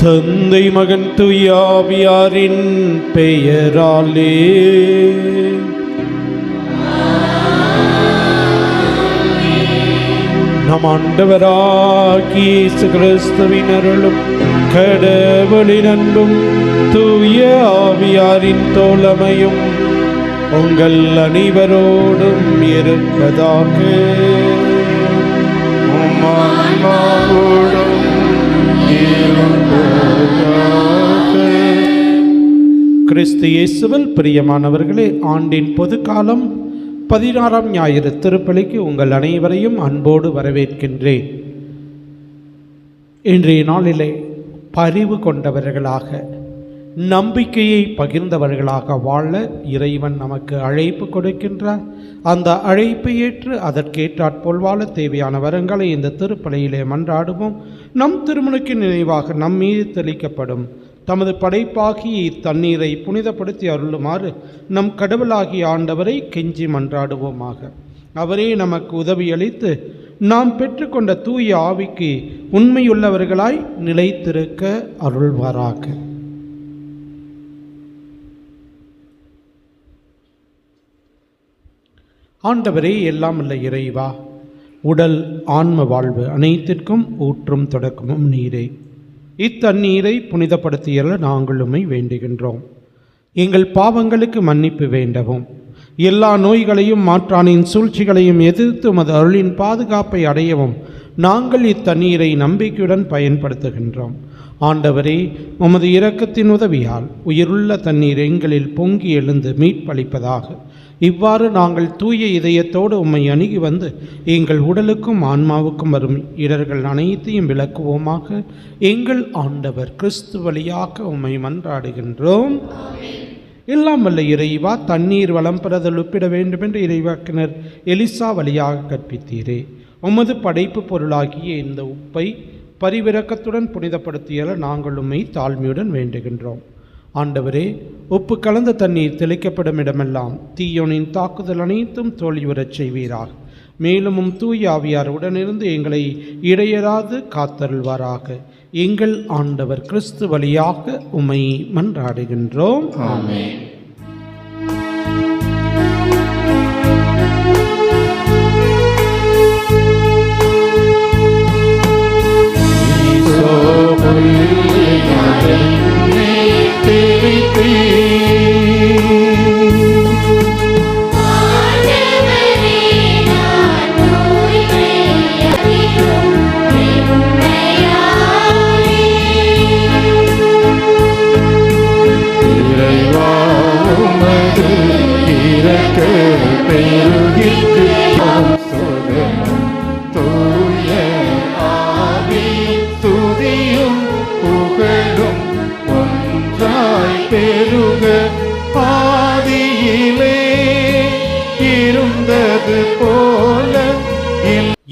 தந்தை மகன் தூயாவியாரின் பெயராலே. நம் ஆண்டவராகிய இயேசு கிறிஸ்துவின் அருளும் கடவுளின் அன்பும் தூய ஆவியாரின் தோழமையும் உங்கள் அனைவரோடும் இருப்பதாக. கிறிஸ்து இயேசுவில் பிரியமானவர்களே, ஆண்டின் பொதுக்காலம் 16ஆம் ஞாயிறு திருப்பலிக்கு உங்கள் அனைவரையும் அன்போடு வரவேற்கின்றேன். இன்றைய நாளிலே பரிவு கொண்டவர்களாக, நம்பிக்கையை பகிர்ந்தவர்களாக வாழ இறைவன் நமக்கு அழைப்பு கொடுக்கின்றார். அந்த அழைப்பை ஏற்று அதற்கேற்றாற்போல் வாழ தேவையான வரங்களை இந்த திருப்பலியிலே மன்றாடுவோம். நம் திருமணுக்கு நினைவாக நம் மீது தெளிக்கப்படும் தமது படைப்பாகிய இத்தண்ணீரை புனிதப்படுத்தி அருளுமாறு நம் கடவுளாகிய ஆண்டவரை கெஞ்சி மன்றாடுவோமாக. அவரே நமக்கு உதவியளித்து நாம் பெற்றுக்கொண்ட தூய ஆவிக்கு உண்மையுள்ளவர்களாய் நிலைத்திருக்க அருள்வாராக. ஆண்டவரே, எல்லாம் உள்ள இறைவா, உடல் ஆன்ம வாழ்வு அனைத்திற்கும் ஊற்றும் தொடக்கமும் நீரே. இத்தண்ணீரை புனிதப்படுத்தியல நாங்கள் உம்மை வேண்டுகின்றோம். எங்கள் பாவங்களுக்கு மன்னிப்பு வேண்டவும், எல்லா நோய்களையும் மாற்றானின் சூழ்ச்சிகளையும் எதிர்த்து உமது அருளின் பாதுகாப்பை அடையவும் நாங்கள் இத்தண்ணீரை நம்பிக்கையுடன் பயன்படுத்துகின்றோம். ஆண்டவரே, உமது இரக்கத்தின் உதவியால் உயிருள்ள தண்ணீர் எங்களில் பொங்கி எழுந்து மீட்பளிப்பதாக. இவ்வாறு நாங்கள் தூய இதயத்தோடு உம்மை அணுகி வந்து எங்கள் உடலுக்கும் ஆன்மாவுக்கும் வரும் இடர்கள் அனைத்தையும் விளக்குவோமாக. எங்கள் ஆண்டவர் கிறிஸ்து வழியாக உம்மை மன்றாடுகின்றோம். எல்லாம் வல்ல இறைவா, தண்ணீர் வளம் பெறுதல் ஒப்பிட வேண்டும் என்று இறைவாக்கினர் எலிசா வழியாக கற்பித்தீரே. உமது படைப்பு பொருளாகிய இந்த உப்பை பரிவிரக்கத்துடன் புனிதப்படுத்தியல நாங்கள் உம்மை தாழ்மையுடன் வேண்டுகின்றோம். ஆண்டவரே, உப்பு கலந்த தண்ணீர் தெளிக்கப்படும் இடமெல்லாம் தீயோனின் தாக்குதல் அனைத்தும் தோல்வியுறச் செய்வீராக. மேலும் தூய ஆவியார் உடனிருந்து எங்களை இடையராது காத்தருள்வாராக. எங்கள் ஆண்டவர் கிறிஸ்து வழியாக உம்மை மன்றாடுகின்றோம். ஆமென்.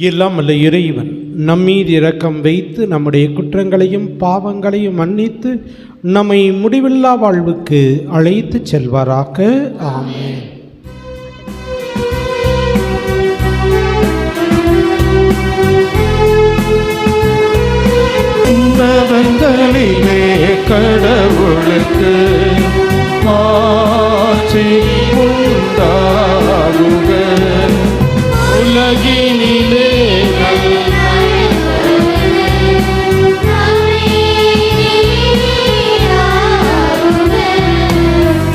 எல்லாம் அல்ல இறைவன் நம்மீது இரக்கம் வைத்து நம்முடைய குற்றங்களையும் பாவங்களையும் மன்னித்து நம்மை முடிவில்லா வாழ்வுக்கு அழைத்து செல்வாராக. ஆமென். உன்னதங்களிலே கடவுளுக்கு மாட்சி உண்டாகுக. உலகினிலே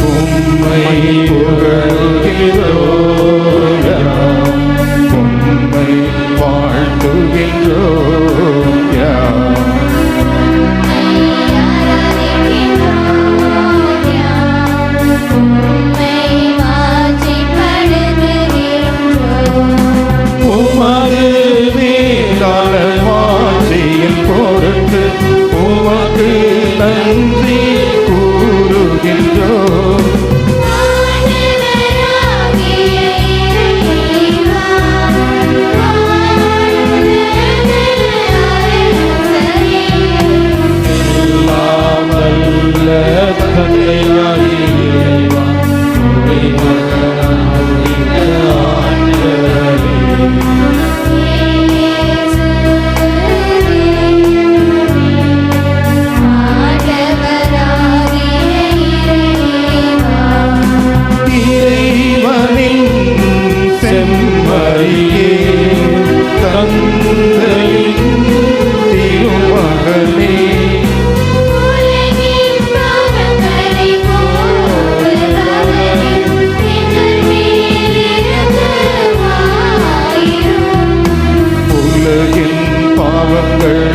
உம்மை புகழ்கிறோம், உம்மை வாழ்த்துகின்றோம். உம்மை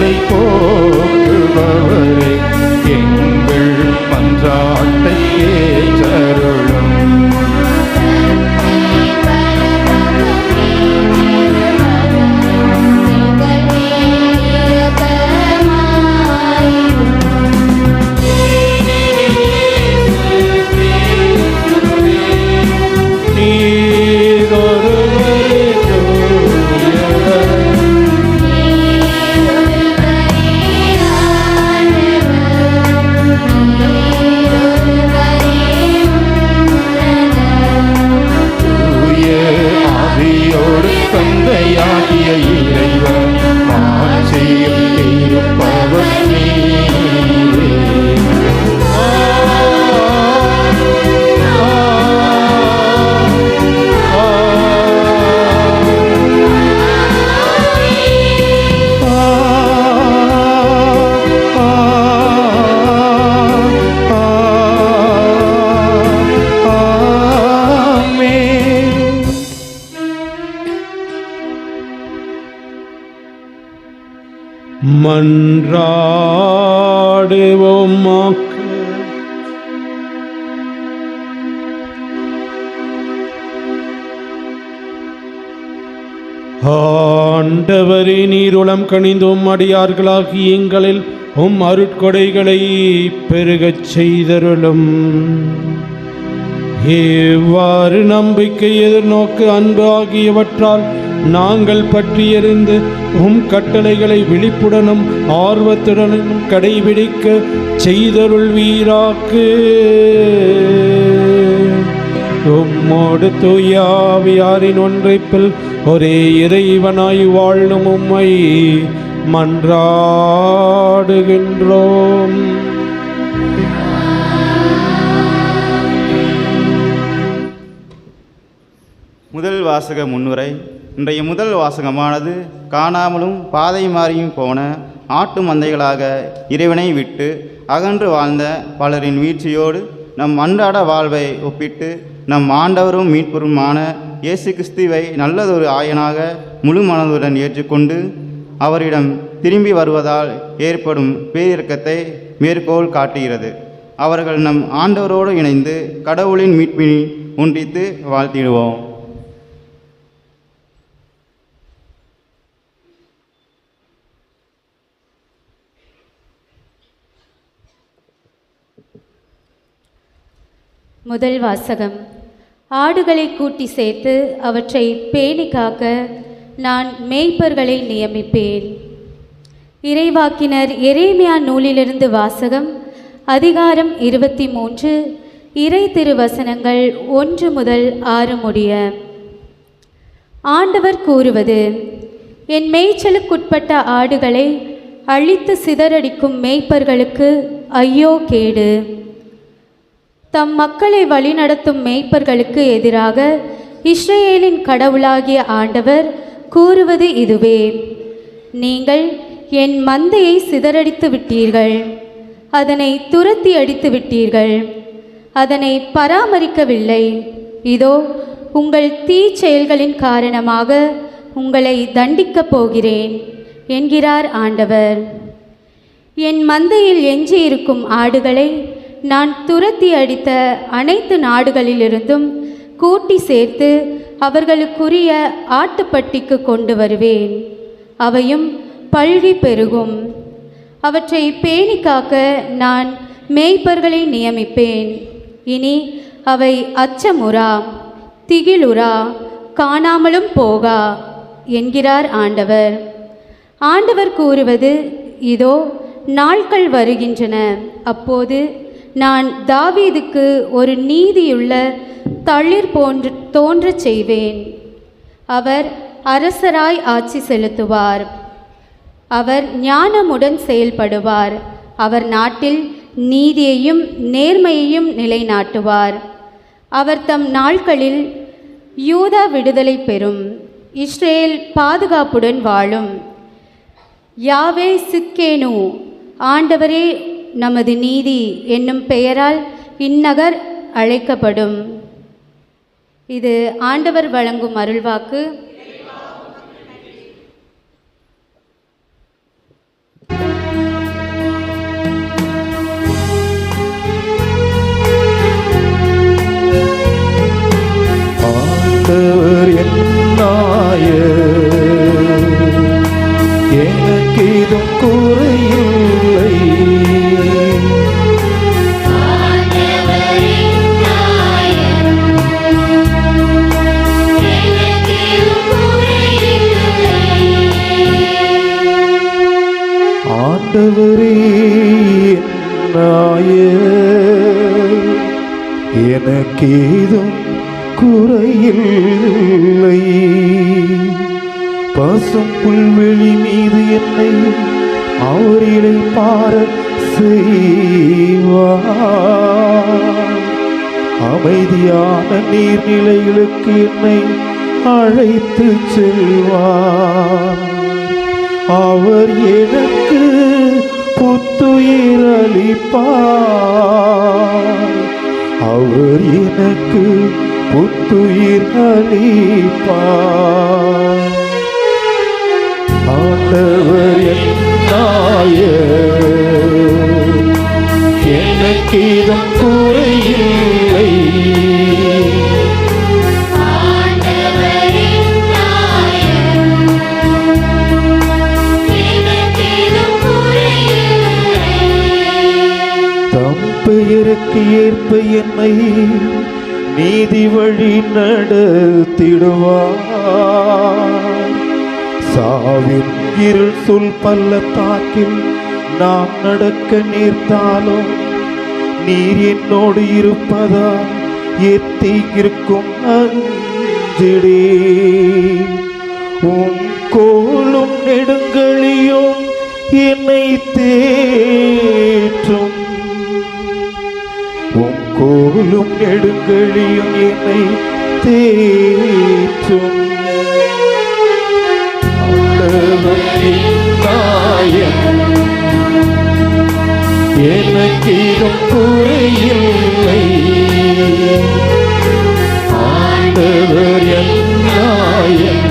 கவலை போக்குபவரே, எங்கள் மன்றாட்டை ஏற்றருளும். தந்தையாகிய இறைவன் மாட்சியில் இருப்பவர் நீரே. மன்றாடுவோமாக. ஆண்டவரே, நீருளம் கனிந்தும் அடியார்களாகி எங்களில் அருட்கொடைகளை பெருகச் செய்தருளும். இவ்வாறு நம்பிக்கை, எதிர்நோக்கு, அன்பு ஆகியவற்றால் நாங்கள் பற்றியறிந்து கட்டளைகளை விழிப்புடனும் ஆர்வத்துடனும் கடைபிடிக்க செய்தருள்வீராக்கு. உம்மோடு தூயாவியாரின் ஒன்றைப்பில் ஒரே இறைவனாய் வாழும் உம்மை மன்றாடுகின்றோம். முதல் வாசக முன்னுரை. இன்றைய முதல் வாசகமானது காணாமலும் பாதை மாறியும் போன ஆட்டு மந்தைகளாக இறைவனை விட்டு அகன்று வாழ்ந்த பலரின் வீழ்ச்சியோடு நம் அன்றாட வாழ்வை ஒப்பிட்டு நம் ஆண்டவரும் மீட்பருமான இயேசு கிறிஸ்துவை நல்லதொரு ஆயனாக முழு மனதுடன் ஏற்றுக்கொண்டு அவரிடம் திரும்பி வருவதால் ஏற்படும் பேரிரக்கத்தை மேற்கோள் காட்டுகிறது. அவர்கள் நம் ஆண்டவரோடு இணைந்து கடவுளின் மீட்பினை ஒன்றித்து வாழ்த்திடுவோம். முதல் வாசகம். ஆடுகளை கூட்டி சேர்த்து அவற்றை பேணி காக்க நான் மேய்ப்பர்களை நியமிப்பேன். இறைவாக்கினர் எரேமியா நூலிலிருந்து வாசகம். அதிகாரம் 23, இறை திருவசனங்கள் 1 முதல் 6 முடிய. ஆண்டவர் கூறுவது: என் மேய்ச்சலுக்குட்பட்ட ஆடுகளை அழித்து சிதறடிக்கும் மேய்ப்பர்களுக்கு ஐயோ கேடு. தம் மக்களை வழிநடத்தும் மேய்ப்பர்களுக்கு எதிராக இஸ்ரேலின் கடவுளாகிய ஆண்டவர் கூறுவது இதுவே: நீங்கள் என் மந்தையை சிதறடித்து விட்டீர்கள், அதனை துரத்தி அடித்து விட்டீர்கள், அதனை பராமரிக்கவில்லை. இதோ உங்கள் தீச்செயல்களின் காரணமாக உங்களை தண்டிக்கப் போகிறேன் என்கிறார் ஆண்டவர். என் மந்தையில் எஞ்சியிருக்கும் ஆடுகளை நான் துரத்தி அடித்த அனைத்து நாடுகளிலிருந்தும் கூட்டி சேர்த்து அவர்களுக்குரிய ஆட்டுப்பட்டிக்கு கொண்டு வருவேன். அவையும் பல்கி பெருகும். அவற்றை பேணி காக்க நான் மேய்ப்பர்களை நியமிப்பேன். இனி அவை அச்சமுறா, திகிலுறா, காணாமலும் போகா என்கிறார் ஆண்டவர். ஆண்டவர் கூறுவது: இதோ நாட்கள் வருகின்றன, அப்போது நான் தாவீதுக்கு ஒரு நீதியுள்ள தளிர் தோன்றச் செய்வேன். அவர் அரசராய் ஆட்சி செலுத்துவார். அவர் ஞானமுடன் செயல்படுவார். அவர் நாட்டில் நீதியையும் நேர்மையையும் நிலைநாட்டுவார். அவர் தம் நாட்களில் யூதா விடுதலை பெறும், இஸ்ரேல் பாதுகாப்புடன் வாழும். யாவே சித்கேனு, ஆண்டவரே நமது நீதி என்னும் பெயரால் இந்நகர் அழைக்கப்படும். இது ஆண்டவர் வழங்கும் அருள்வாக்கு. எனக்கேதும் குறையில்லை. ஆண்டவரே நாயர், எனக்கேதும் குறையில்லை. பசும் புல்வெளி மீது என்னை அவர் இளைப்பாற செய்வார். அமைதியான நீர்நிலைகளுக்கு என்னை அழைத்து செல்வார். அவர் எனக்கு புத்துயிர் அளிப்பார். அவர் எனக்கு புத்துயிர் அளிப்பார். ஆண்டவர் என் நாயர், எனக்கேதும் குறையில்லை. பெயருக்கு ஏற்ப என்னை நீதி வழி நடத்திடுவார். சாவின் இருள் சொல் பள்ளத்தாக்கில் நான் நடக்க நேர்ந்தாலும் நீர் என்னோடு இருப்பதா எத்தி இருக்கும் அஞ்சிடே. உம் கோலும் நெடுங்கலியும் என்னை தேற்றும். உம் கோலும் நெடுங்கலியும் என்னை தேற்றும். எனக்கேதும் குறையில்லை. ஆண்டவர் என் நாயர்,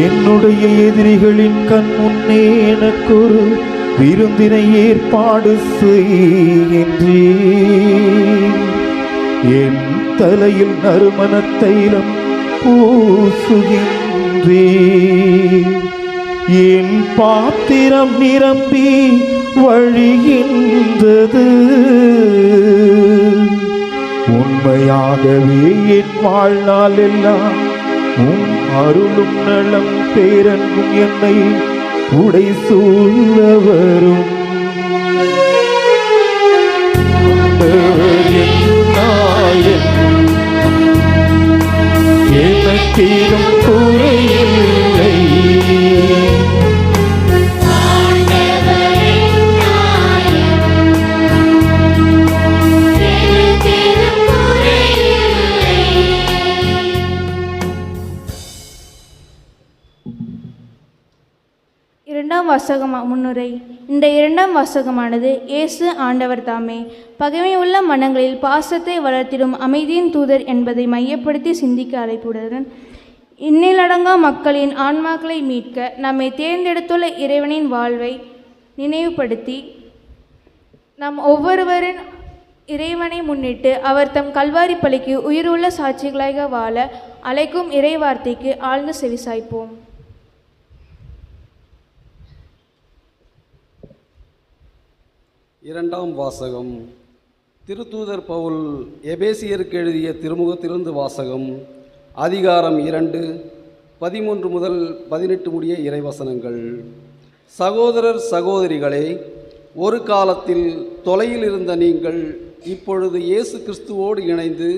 என்னுடைய எதிரிகளின் கண் முன்னே எனக்கு ஒரு விருந்தினை ஏற்பாடு செய்கின்றேன். என் தலையில் நறுமண தைலம் பூசுகின்றேன். என் பாத்திரம் நிரம்பி வழிகின்றது. உண்மையாகவே என் வாழ்நாள் எல்லாம் உம் அருளும் நலம் பேரன்பும் என்னை உடை சூழ வரும். எனக்கேதும் குறையில்லை. இரண்டாம் வாசகம் முன்னுரை. இந்த இரண்டாம் வாசகமானது இயேசு ஆண்டவர் தாமே பகைமை உள்ள மனங்களில் பாசத்தை வளர்த்திடும் அமைதியின் தூதர் என்பதை மையப்படுத்தி சிந்திக்க அழைப்புடன் இன்னிலடங்கா மக்களின் ஆன்மாக்களை மீட்க நம்மை தேர்ந்தெடுத்துள்ள இறைவனின் வாழ்வை நினைவுபடுத்தி நம் ஒவ்வொருவரின் இறைவனை முன்னிட்டு அவர் தம் கல்வாரி பலிக்கு உயிருள்ள சாட்சிகளாக வாழ அழைக்கும் இறை வார்த்தைக்கு ஆழ்ந்து செவிசாய்ப்போம். இரண்டாம் வாசகம். திருத்தூதர் பவுல் எபேசியருக்கு எழுதிய திருமுகத்திலிருந்து வாசகம். அதிகாரம் 2, 13 முதல் 18 முடிய இறைவசனங்கள். சகோதரர் சகோதரிகளே, ஒரு காலத்தில் தொலையில் இருந்த நீங்கள் இப்பொழுது இயேசு கிறிஸ்துவோடு இணைந்து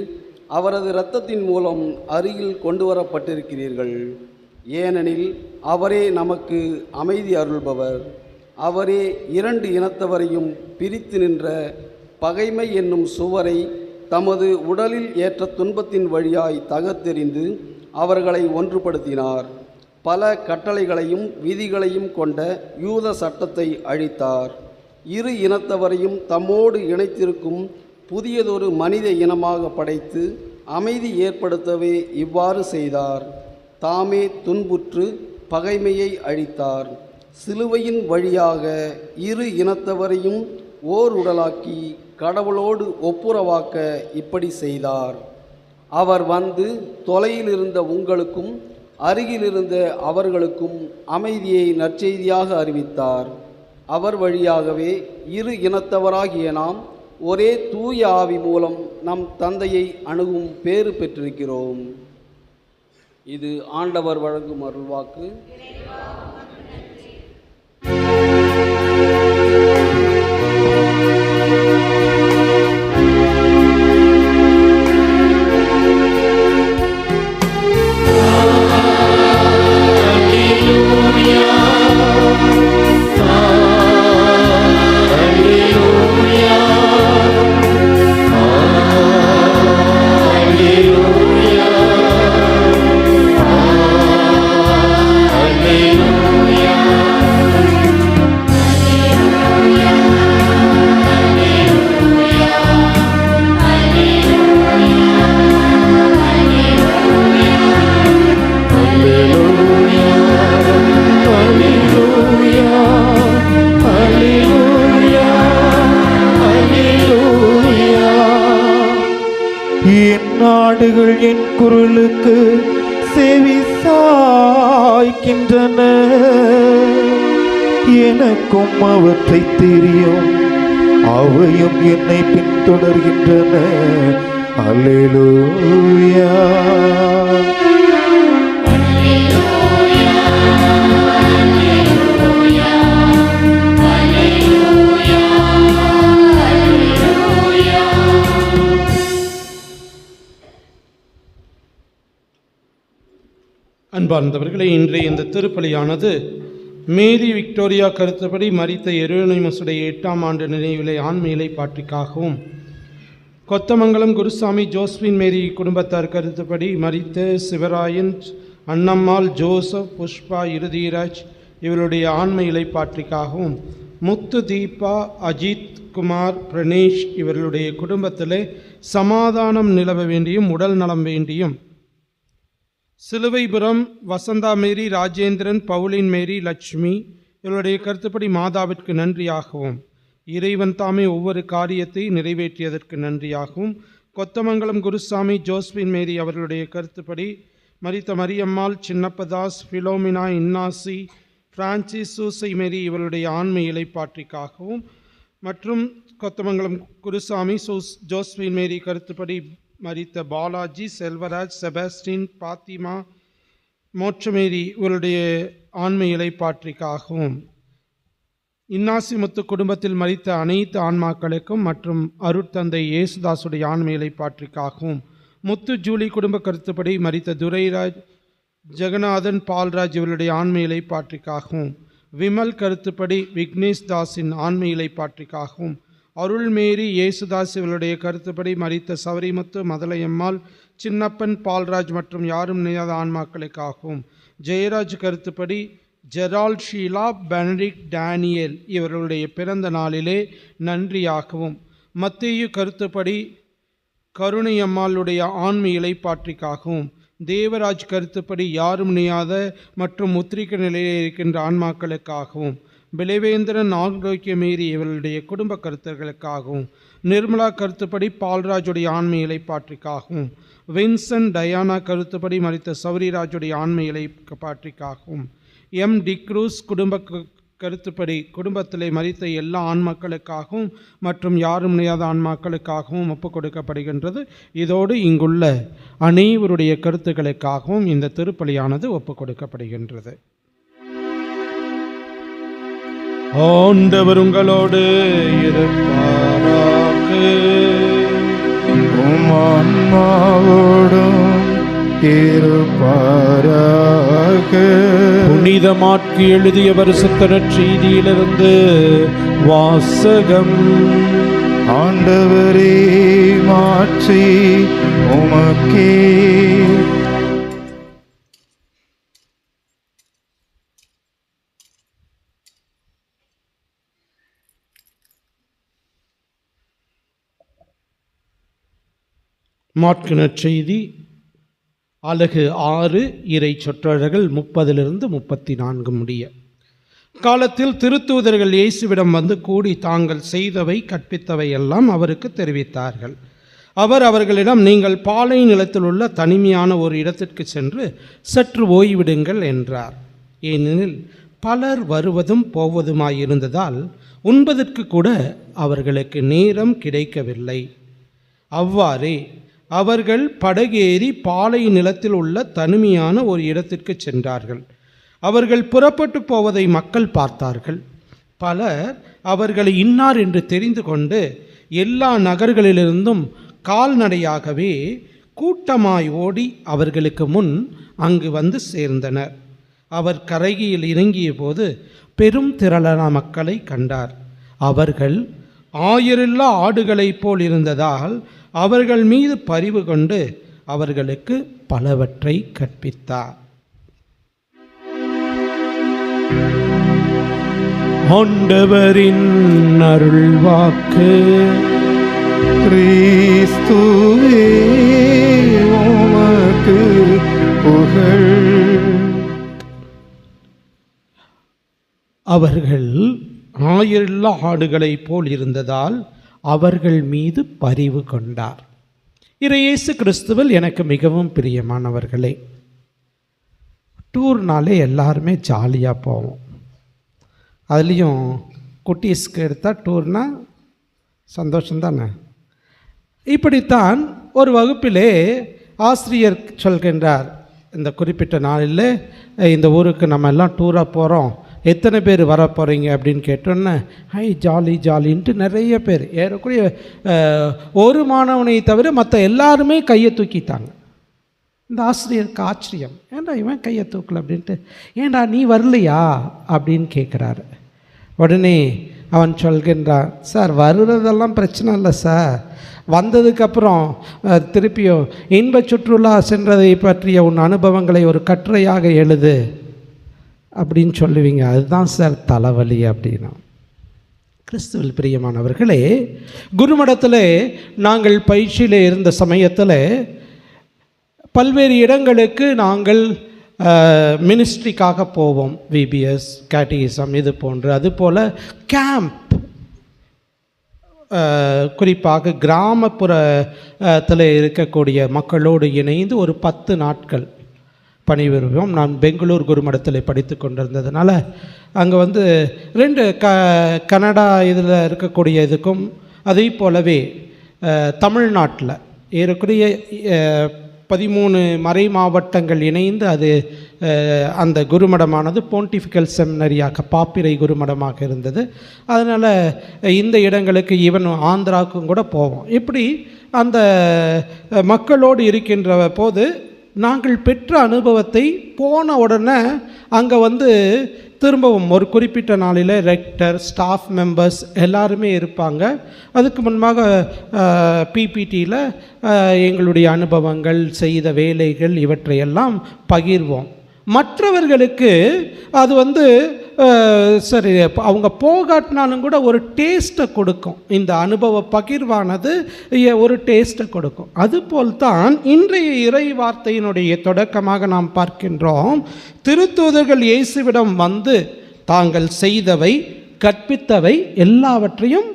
அவரது இரத்தத்தின் மூலம் அருகில் கொண்டு வரப்பட்டிருக்கிறீர்கள். ஏனெனில் அவரே நமக்கு அமைதி அருள்பவர். அவரே இரண்டு இனத்தவரையும் பிரித்து நின்ற பகைமை என்னும் சுவரை தமது உடலில் ஏற்ற துன்பத்தின் வழியாய் தகர்த்தெறிந்து அவர்களை ஒன்றுபடுத்தினார். பல கட்டளைகளையும் விதிகளையும் கொண்ட யூத சட்டத்தை அழித்தார். இரு இனத்தவரையும் தம்மோடு இணைத்திருக்கும் புதியதொரு மனித இனமாக படைத்து அமைதி ஏற்படுத்தவே இவ்வாறு செய்தார். தாமே துன்புற்று பகைமையை அழித்தார். சிலுவையின் வழியாக இரு இனத்தவரையும் ஓர் உடலாக்கி கடவுளோடு ஒப்புரவாக்க இப்படி செய்தார். அவர் வந்து தொலையிலிருந்த உங்களுக்கும் அருகிலிருந்த அவர்களுக்கும் அமைதியை நற்செய்தியாக அறிவித்தார். அவர் வழியாகவே இரு இனத்தவராகிய நாம் ஒரே தூய ஆவி மூலம் நம் தந்தையை அணுகும் பேறு பெற்றிருக்கிறோம். இது ஆண்டவர் வழங்கும் அருள்வாக்கு. நாடுகள் என் குரலுக்கு செவி சாய்க்கின்றன, எனக்கும் அவற்றை தெரியும், அவையும் என்னை பின்தொடர்கின்றன. அல்லேலூயா. அன்பார்ந்தவர்களே, இன்றைய இந்த திருப்பலியானது மேரி விக்டோரியா கருத்துப்படி மரித்த எரோனிமஸுடைய 8ஆம் ஆண்டு நினைவிலை ஆண்மையிலை பாட்டிக்காகவும், கொத்தமங்கலம் குருசாமி ஜோஸ்பின் மேரி குடும்பத்தார் கருத்துப்படி மரித்த சிவராயன், அன்னம்மாள், ஜோசப், புஷ்பா, இருதீராஜ் இவருடைய ஆண்மையிலை பாட்டிக்காகவும், முத்து, தீபா, அஜித் குமார், பிரணேஷ் இவர்களுடைய குடும்பத்திலே சமாதானம் நிலவ வேண்டியும் உடல் நலம் வேண்டியும், சிலுவைபுரம் வசந்தா மேரி, ராஜேந்திரன், பவுலின் மேரி, லட்சுமி இவருடைய கருத்துப்படி மாதாவிற்கு நன்றியாகவும், இறைவன் தாமே ஒவ்வொரு காரியத்தை நிறைவேற்றியதற்கு நன்றியாகவும், கொத்தமங்கலம் குருசாமி ஜோஸ்பின் மேரி அவர்களுடைய கருத்துப்படி மரித்த மரியம்மாள், சின்னப்பதாஸ், பிலோமினா, இன்னாசி, பிரான்சிஸ், சூசை மேரி இவருடைய ஆண்மை இலைப்பாற்றிக்காகவும், மற்றும் கொத்தமங்கலம் குருசாமி ஜோஸ்பின் மேரி கருத்துப்படி மரித்த பாலாஜி, செல்வராஜ், செபாஸ்டின், பாத்திமா, மோட்சமேரி இவருடைய ஆண்மை இலைப்பாற்றிக்காகவும், இன்னாசி முத்து குடும்பத்தில் மரித்த அனைத்து ஆன்மாக்களுக்கும் மற்றும் அருட்தந்தை இயேசுதாசுடைய ஆண்மை இலைப்பாற்றிக்காகவும், முத்து ஜூலி குடும்ப கருத்துப்படி மரித்த துரைராஜ், ஜெகநாதன், பால்ராஜ் இவருடைய ஆண்மை இலைப்பாற்றிக்காகவும், விமல் கருத்துப்படி விக்னேஷ் தாஸின் ஆண்மை இலைப்பாற்றிக்காகவும், அருள்மேரி இயேசுதாஸ் இவருடைய கருத்துப்படி மரித்த சவரிமுத்து, மதலையம்மாள், சின்னப்பன், பால்ராஜ் மற்றும் யாரும் நினையாத ஆன்மாக்களுக்காகவும், ஜெயராஜ் கருத்துப்படி ஜெரால்ட், ஷீலா, பெனடிக்ட், டேனியல் இவர்களுடைய பிறந்த நாளிலே நன்றியாகவும், மத்தேயு கருத்துப்படி கருணையம்மாளுடைய ஆண்மை இலைப்பாற்றிக்காகவும், தேவராஜ் கருத்துப்படி யாரும் நினையாத மற்றும் முத்திரிக்க நிலையில் இருக்கின்ற ஆன்மாக்களுக்காகவும், பிளவேந்திரன், ஆரோக்கியமேரி இவர்களுடைய குடும்ப கருத்துகளுக்காகவும், நிர்மலா கருத்துப்படி பால்ராஜுடைய ஆண்மை இலைப்பாற்றிக்காகவும், வின்சென்ட், டயானா கருத்துப்படி மரித்த சௌரிராஜுடைய ஆண்மை இலைப்பாற்றிக்காகவும், எம் டிக்ரூஸ் குடும்ப கருத்துப்படி குடும்பத்திலே மரித்த எல்லா ஆன்மாக்களுக்காகவும் மற்றும் யாரும் நினையாத ஆன்மாக்களுக்காகவும் ஒப்புக் கொடுக்கப்படுகின்றது. இதோடு இங்குள்ள அனைவருடைய கருத்துக்களுக்காகவும் இந்த திருப்பலியானது ஒப்புக் கொடுக்கப்படுகின்றது. ஆண்டவர் உங்களோடு இருப்பாராக. உம் ஆன்மாவோடும் இருப்பாராக. புனித மாற்கு எழுதிய பரிசுத்த நற்செய்தியிலிருந்து வாசகம். ஆண்டவரே, மாட்சி உமக்கே. மாற்கு நற்செய்தி அலகு 6 இறை சொற்றொடர்கள் 30 34 முடிய. காலத்தில் திருத்தூதர்கள் இயேசுவிடம் வந்து கூடி தாங்கள் செய்தவை கற்பித்தவை எல்லாம் அவருக்கு தெரிவித்தார்கள். அவர் அவர்களிடம், நீங்கள் பாலை நிலத்தில் உள்ள தனிமையான ஒரு இடத்திற்கு சென்று சற்று ஓய்விடுங்கள் என்றார். ஏனெனில் பலர் வருவதும் போவதுமாயிருந்ததால் உண்பதற்கு கூட அவர்களுக்கு நேரம் கிடைக்கவில்லை. அவ்வாறே அவர்கள் படகேறி பாலை நிலத்தில் உள்ள தனிமையான ஒரு இடத்திற்கு சென்றார்கள். அவர்கள் புறப்பட்டு போவதை மக்கள் பார்த்தார்கள். பலர் அவர்களை இன்னார் என்று தெரிந்து கொண்டு எல்லா நகர்களிலிருந்தும் கால்நடையாகவே கூட்டமாய் ஓடி அவர்களுக்கு முன் அங்கு வந்து சேர்ந்தனர். அவர் கரையில் இறங்கிய போது பெரும் திரளான மக்களை கண்டார். அவர்கள் ஆயிரல்லா ஆடுகளைப் போல் இருந்ததால் அவர்கள் மீது பரிவு கொண்டு அவர்களுக்கு பலவற்றை கற்பித்தார். ஆண்டவரின் அருள்வாக்கு. கிறிஸ்துவே உமக்கு புகழ். அவர்கள் ஆயிரல்லா ஆடுகளைப் போல் இருந்ததால் அவர்கள் மீது பரிவு கொண்டார். இயேசு கிறிஸ்துவில் எனக்கு மிகவும் பிரியமானவர்களே, டூர்னாலே எல்லாருமே ஜாலியாக போவோம். அதுலேயும் குட்டீஸ்க்கு எடுத்தால் டூர்னால் சந்தோஷந்தானே. இப்படித்தான் ஒரு வகுப்பிலே ஆசிரியர் சொல்கின்றார், இந்த குறிப்பிட்ட நாளில் இந்த ஊருக்கு நம்ம எல்லாம் டூராக போகிறோம், எத்தனை பேர் வர போகிறீங்க அப்படின்னு கேட்டோன்னே ஹை ஜாலி ஜாலின்ட்டு நிறைய பேர், ஏறக்குறைய ஒரு மாணவனை தவிர மற்ற எல்லாருமே கையை தூக்கிட்டாங்க. இந்த ஆசிரியருக்கு ஆச்சரியம், ஏன்டா இவன் கையை தூக்கல அப்படின்ட்டு. ஏன்டா நீ வரலையா அப்படின்னு கேட்குறாரு. உடனே அவன் சொல்கின்றான், சார் வருகிறதெல்லாம் பிரச்சனை இல்லை சார், வந்ததுக்கப்புறம் திருப்பியும் இன்ப சுற்றுலா சென்றதை பற்றிய உன் அனுபவங்களை ஒரு கட்டுரையாக எழுது அப்படின்னு சொல்லுவீங்க, அதுதான் சார் தலைவலி அப்படின்னா. கிறிஸ்துவில் பிரியமானவர்களே, குருமடத்தில் நாங்கள் பயிற்சியில் இருந்த சமயத்தில் பல்வேறு இடங்களுக்கு நாங்கள் மினிஸ்ட்ரிக்காக போவோம். விபிஎஸ், கேட்டிசம் இது போன்று. அதுபோல் கேம்ப், குறிப்பாக கிராமப்புறத்தில் இருக்கக்கூடிய மக்களோடு இணைந்து ஒரு 10 நாட்கள் பணிபுரிவோம். நான் பெங்களூர் குருமடத்தில் படித்து கொண்டிருந்ததுனால அங்கே வந்து 2 கனடா இதில் இருக்கக்கூடிய இதுக்கும் அதே போலவே தமிழ்நாட்டில் ஏறக்குறைய 13 மறை மாவட்டங்கள் இணைந்து அது அந்த குருமடமானது போன்டிஃபிக்கல் செமினரியாக பாப்பிரை குருமடமாக இருந்தது. அதனால் இந்த இடங்களுக்கு ஈவன் ஆந்திராவுக்கும் கூட போவோம். இப்படி அந்த மக்களோடு இருக்கின்ற போது நாங்கள் பெற்ற அனுபவத்தை போன உடனே அங்கே வந்து திரும்பவும் ஒரு குறிப்பிட்ட நாளில் ரெக்டர், ஸ்டாஃப் மெம்பர்ஸ் எல்லாருமே இருப்பாங்க. அதுக்கு முன்பாக பிபிடியில் எங்களுடைய அனுபவங்கள், செய்த வேலைகள் இவற்றையெல்லாம் பகிர்வோம். மற்றவர்களுக்கு அது வந்து சரி அவங்க போகாட்டினாலும் கூட ஒரு டேஸ்ட்டை கொடுக்கும். இந்த அனுபவ பகிர்வானது ஒரு டேஸ்ட்டை கொடுக்கும். அதுபோல்தான் இன்றைய இறை வார்த்தையினுடைய தொடக்கமாக நாம் பார்க்கின்றோம். திருத்தூதர்கள் இயேசுவிடம் வந்து தாங்கள் செய்தவை, கற்பித்தவை எல்லாவற்றையும்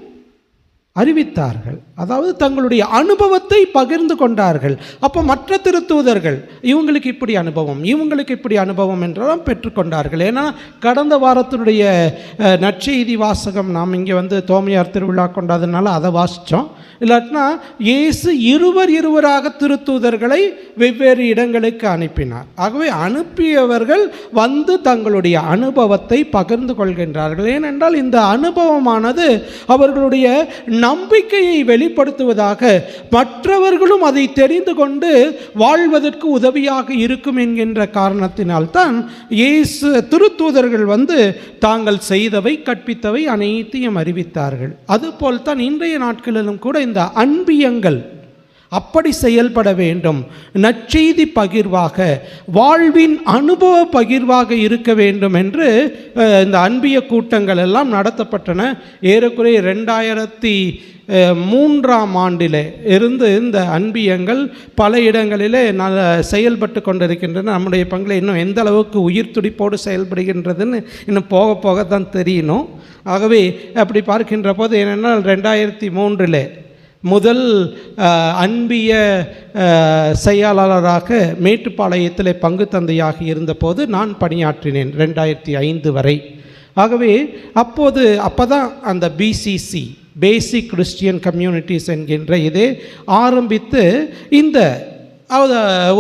அறிவித்தார்கள். அதாவது தங்களுடைய அனுபவத்தை பகிர்ந்து கொண்டார்கள். அப்போ மற்ற திருத்தூதர்கள் இவங்களுக்கு இப்படி அனுபவம், இவங்களுக்கு இப்படி அனுபவம் என்றெல்லாம் பெற்றுக்கொண்டார்கள். ஏன்னா கடந்த வாரத்தினுடைய நற்செய்தி வாசகம் நாம் இங்கே வந்து தோமையார் திருவிழா கொண்டாததுனால அதை வாசித்தோம். இல்லாட்டினா இயேசு இருவராக திருத்தூதர்களை வெவ்வேறு இடங்களுக்கு அனுப்பினார். ஆகவே அனுப்பியவர்கள் வந்து தங்களுடைய அனுபவத்தை பகிர்ந்து கொள்கின்றார்கள். ஏனென்றால் இந்த அனுபவமானது அவர்களுடைய நம்பிக்கையை வெளிப்படுத்துவதாக, மற்றவர்களும் அதை தெரிந்து கொண்டு வாழ்வதற்கு உதவியாக இருக்கும் என்கின்ற காரணத்தினால்தான் இயேசு திருத்தூதர்கள் வந்து தாங்கள் செய்தவை, கற்பித்தவை அனைத்தையும் அறிவித்தார்கள். அதுபோல்தான் இன்றைய நாட்களிலும் கூட இந்த அன்பியங்கள் அப்படி செயல்பட வேண்டும். நற்செய்தி பகிர்வாக, வாழ்வின் அனுபவ பகிர்வாக இருக்க வேண்டும் என்று இந்த அன்பிய கூட்டங்கள் எல்லாம் நடத்தப்பட்டன. ஏறக்குறைய 2003ஆம் ஆண்டில் இருந்து இந்த அன்பியங்கள் பல இடங்களிலே செயல்பட்டு கொண்டிருக்கின்றன. நம்முடைய பங்கில் இன்னும் எந்த அளவுக்கு உயிர் துடிப்போடு செயல்படுகின்றதுன்னு இன்னும் போக போக தான் தெரியணும். ஆகவே அப்படி பார்க்கின்ற போது என்னென்னால் 2003 முதல் அன்பிய செயலாளராக மேட்டுப்பாளையத்தில் பங்கு தந்தையாக இருந்தபோது நான் பணியாற்றினேன் 2005 வரை. ஆகவே அப்போ தான் அந்த பிசிசி பேசிக் கிறிஸ்டியன் கம்யூனிட்டிஸ் என்கின்ற இதே ஆரம்பித்து இந்த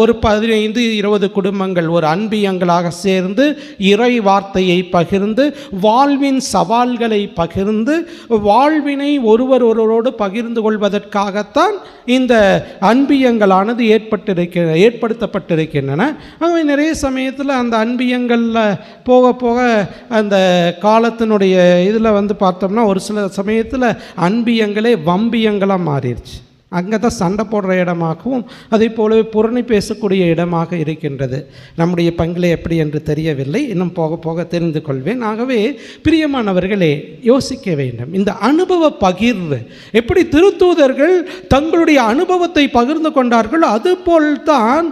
ஒரு 15-20 குடும்பங்கள் ஒரு அன்பியங்களாக சேர்ந்து இறை வார்த்தையை பகிர்ந்து வாழ்வின் சவால்களை பகிர்ந்து வாழ்வினை ஒருவரோடு பகிர்ந்து கொள்வதற்காகத்தான் இந்த அன்பியங்களானது ஏற்படுத்தப்பட்டிருக்கின்றன. ஆகவே நிறைய சமயத்தில் அந்த அன்பியங்களில் போக போக அந்த காலத்தினுடைய இதில் பார்த்தோம்னா ஒரு சில சமயத்தில் அன்பியங்களே வம்பியங்களாக மாறிடுச்சு. அங்கே தான் சண்டை போடுற இடமாகவும் அதே போலவே புரணி பேசக்கூடிய இடமாக இருக்கின்றது. நம்முடைய பங்கிலே எப்படி என்று தெரியவில்லை, இன்னும் போக போக தெரிந்து கொள்வேன். ஆகவே பிரியமானவர்களே, யோசிக்க வேண்டும். இந்த அனுபவ பகிர்வு எப்படி திருத்தூதர்கள் தங்களுடைய அனுபவத்தை பகிர்ந்து கொண்டார்களோ அதுபோல்தான்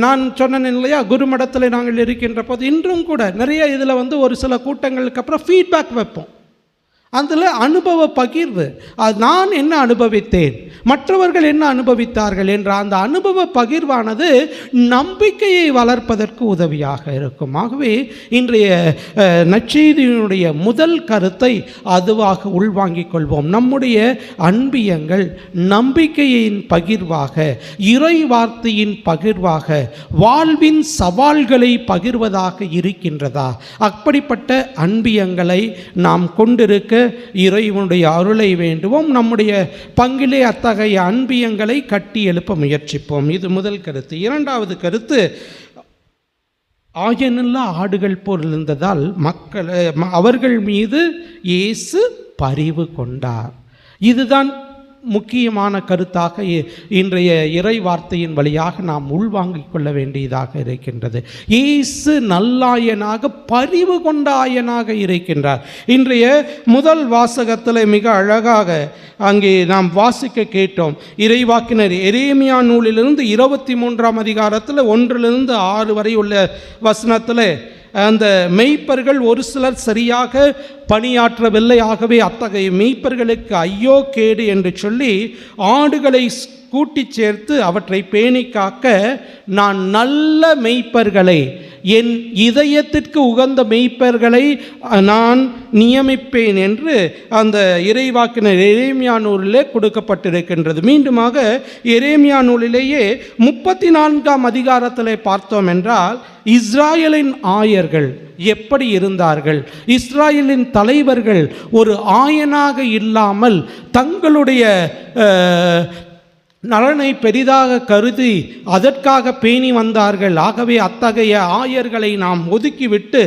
நான் சொன்னேன் இல்லையா, குருமடத்தில் நாங்கள் இருக்கின்ற போது இன்றும் கூட நிறைய இதில் ஒரு சில கூட்டங்களுக்கு அப்புறம் ஃபீட்பேக் வைப்போம். அதில் அனுபவ பகிர்வு, நான் என்ன அனுபவித்தேன், மற்றவர்கள் என்ன அனுபவித்தார்கள் என்ற அந்த அனுபவ பகிர்வானது நம்பிக்கையை வளர்ப்பதற்கு உதவியாக இருக்கும். ஆகவே இன்றைய நற்செய்தியினுடைய முதல் கருத்தை அதுவாக உள்வாங்கிக் கொள்வோம். நம்முடைய அன்பியங்கள் நம்பிக்கையின் பகிர்வாக, இறை வார்த்தையின் பகிர்வாக, வாழ்வின் சவால்களை பகிர்வதாக இருக்கின்றதா? அப்படிப்பட்ட அன்பியங்களை நாம் கொண்டிருக்க இறைவனுடைய அருளை வேண்டுவோம். நம்முடைய பங்கிலே அத்தகைய அன்பியங்களை கட்டி எழுப்ப முயற்சிப்போம். இது முதல் கருத்து. இரண்டாவது கருத்து, ஆயனில்லா ஆடுகள் போல் இருந்ததால் அவர்கள் மீது இயேசு பரிவு கொண்டார். இதுதான் முக்கியமான கருத்தாக இன்றைய இறை வார்த்தையின் வழியாக நாம் உள்வாங்கிக் கொள்ள வேண்டியதாக இருக்கின்றது. இயேசு நல்லாயனாக பரிவு கொண்ட ஆயனாக இருக்கின்றார். இன்றைய முதல் வாசகத்தில் மிக அழகாக அங்கே நாம் வாசிக்க கேட்டோம். இறைவாக்கினர் எரேமியா நூலிலிருந்து 23ஆம் அதிகாரத்தில் 1-6 வரை உள்ள வசனத்தில் அந்த மெய்ப்பர்கள் ஒரு சிலர் சரியாக பணியாற்றவில்லை. ஆகவே அத்தகைய மெய்ப்பர்களுக்கு ஐயோ கேடு என்று சொல்லி ஆடுகளை கூட்டி சேர்த்து அவற்றை பேணி காக்க நான் நல்ல மெய்ப்பர்களை, என் இதயத்திற்கு உகந்த மெய்ப்பர்களை நான் நியமிப்பேன் என்று அந்த இறைவாக்கினர் எரேமியா நூலிலே கொடுக்கப்பட்டிருக்கின்றது. மீண்டுமாக எரேமியா நூலிலேயே 34ஆம் அதிகாரத்திலே பார்த்தோம் என்றால் இஸ்ராயலின் ஆயர்கள் எப்படி இருந்தார்கள், இஸ்ராயலின் தலைவர்கள் ஒரு ஆயனாக இல்லாமல் தங்களுடைய நலனை பெரிதாக கருதி அதற்காக பேணி வந்தார்கள். ஆகவே அத்தகைய ஆயர்களை நாம் ஒதுக்கிவிட்டு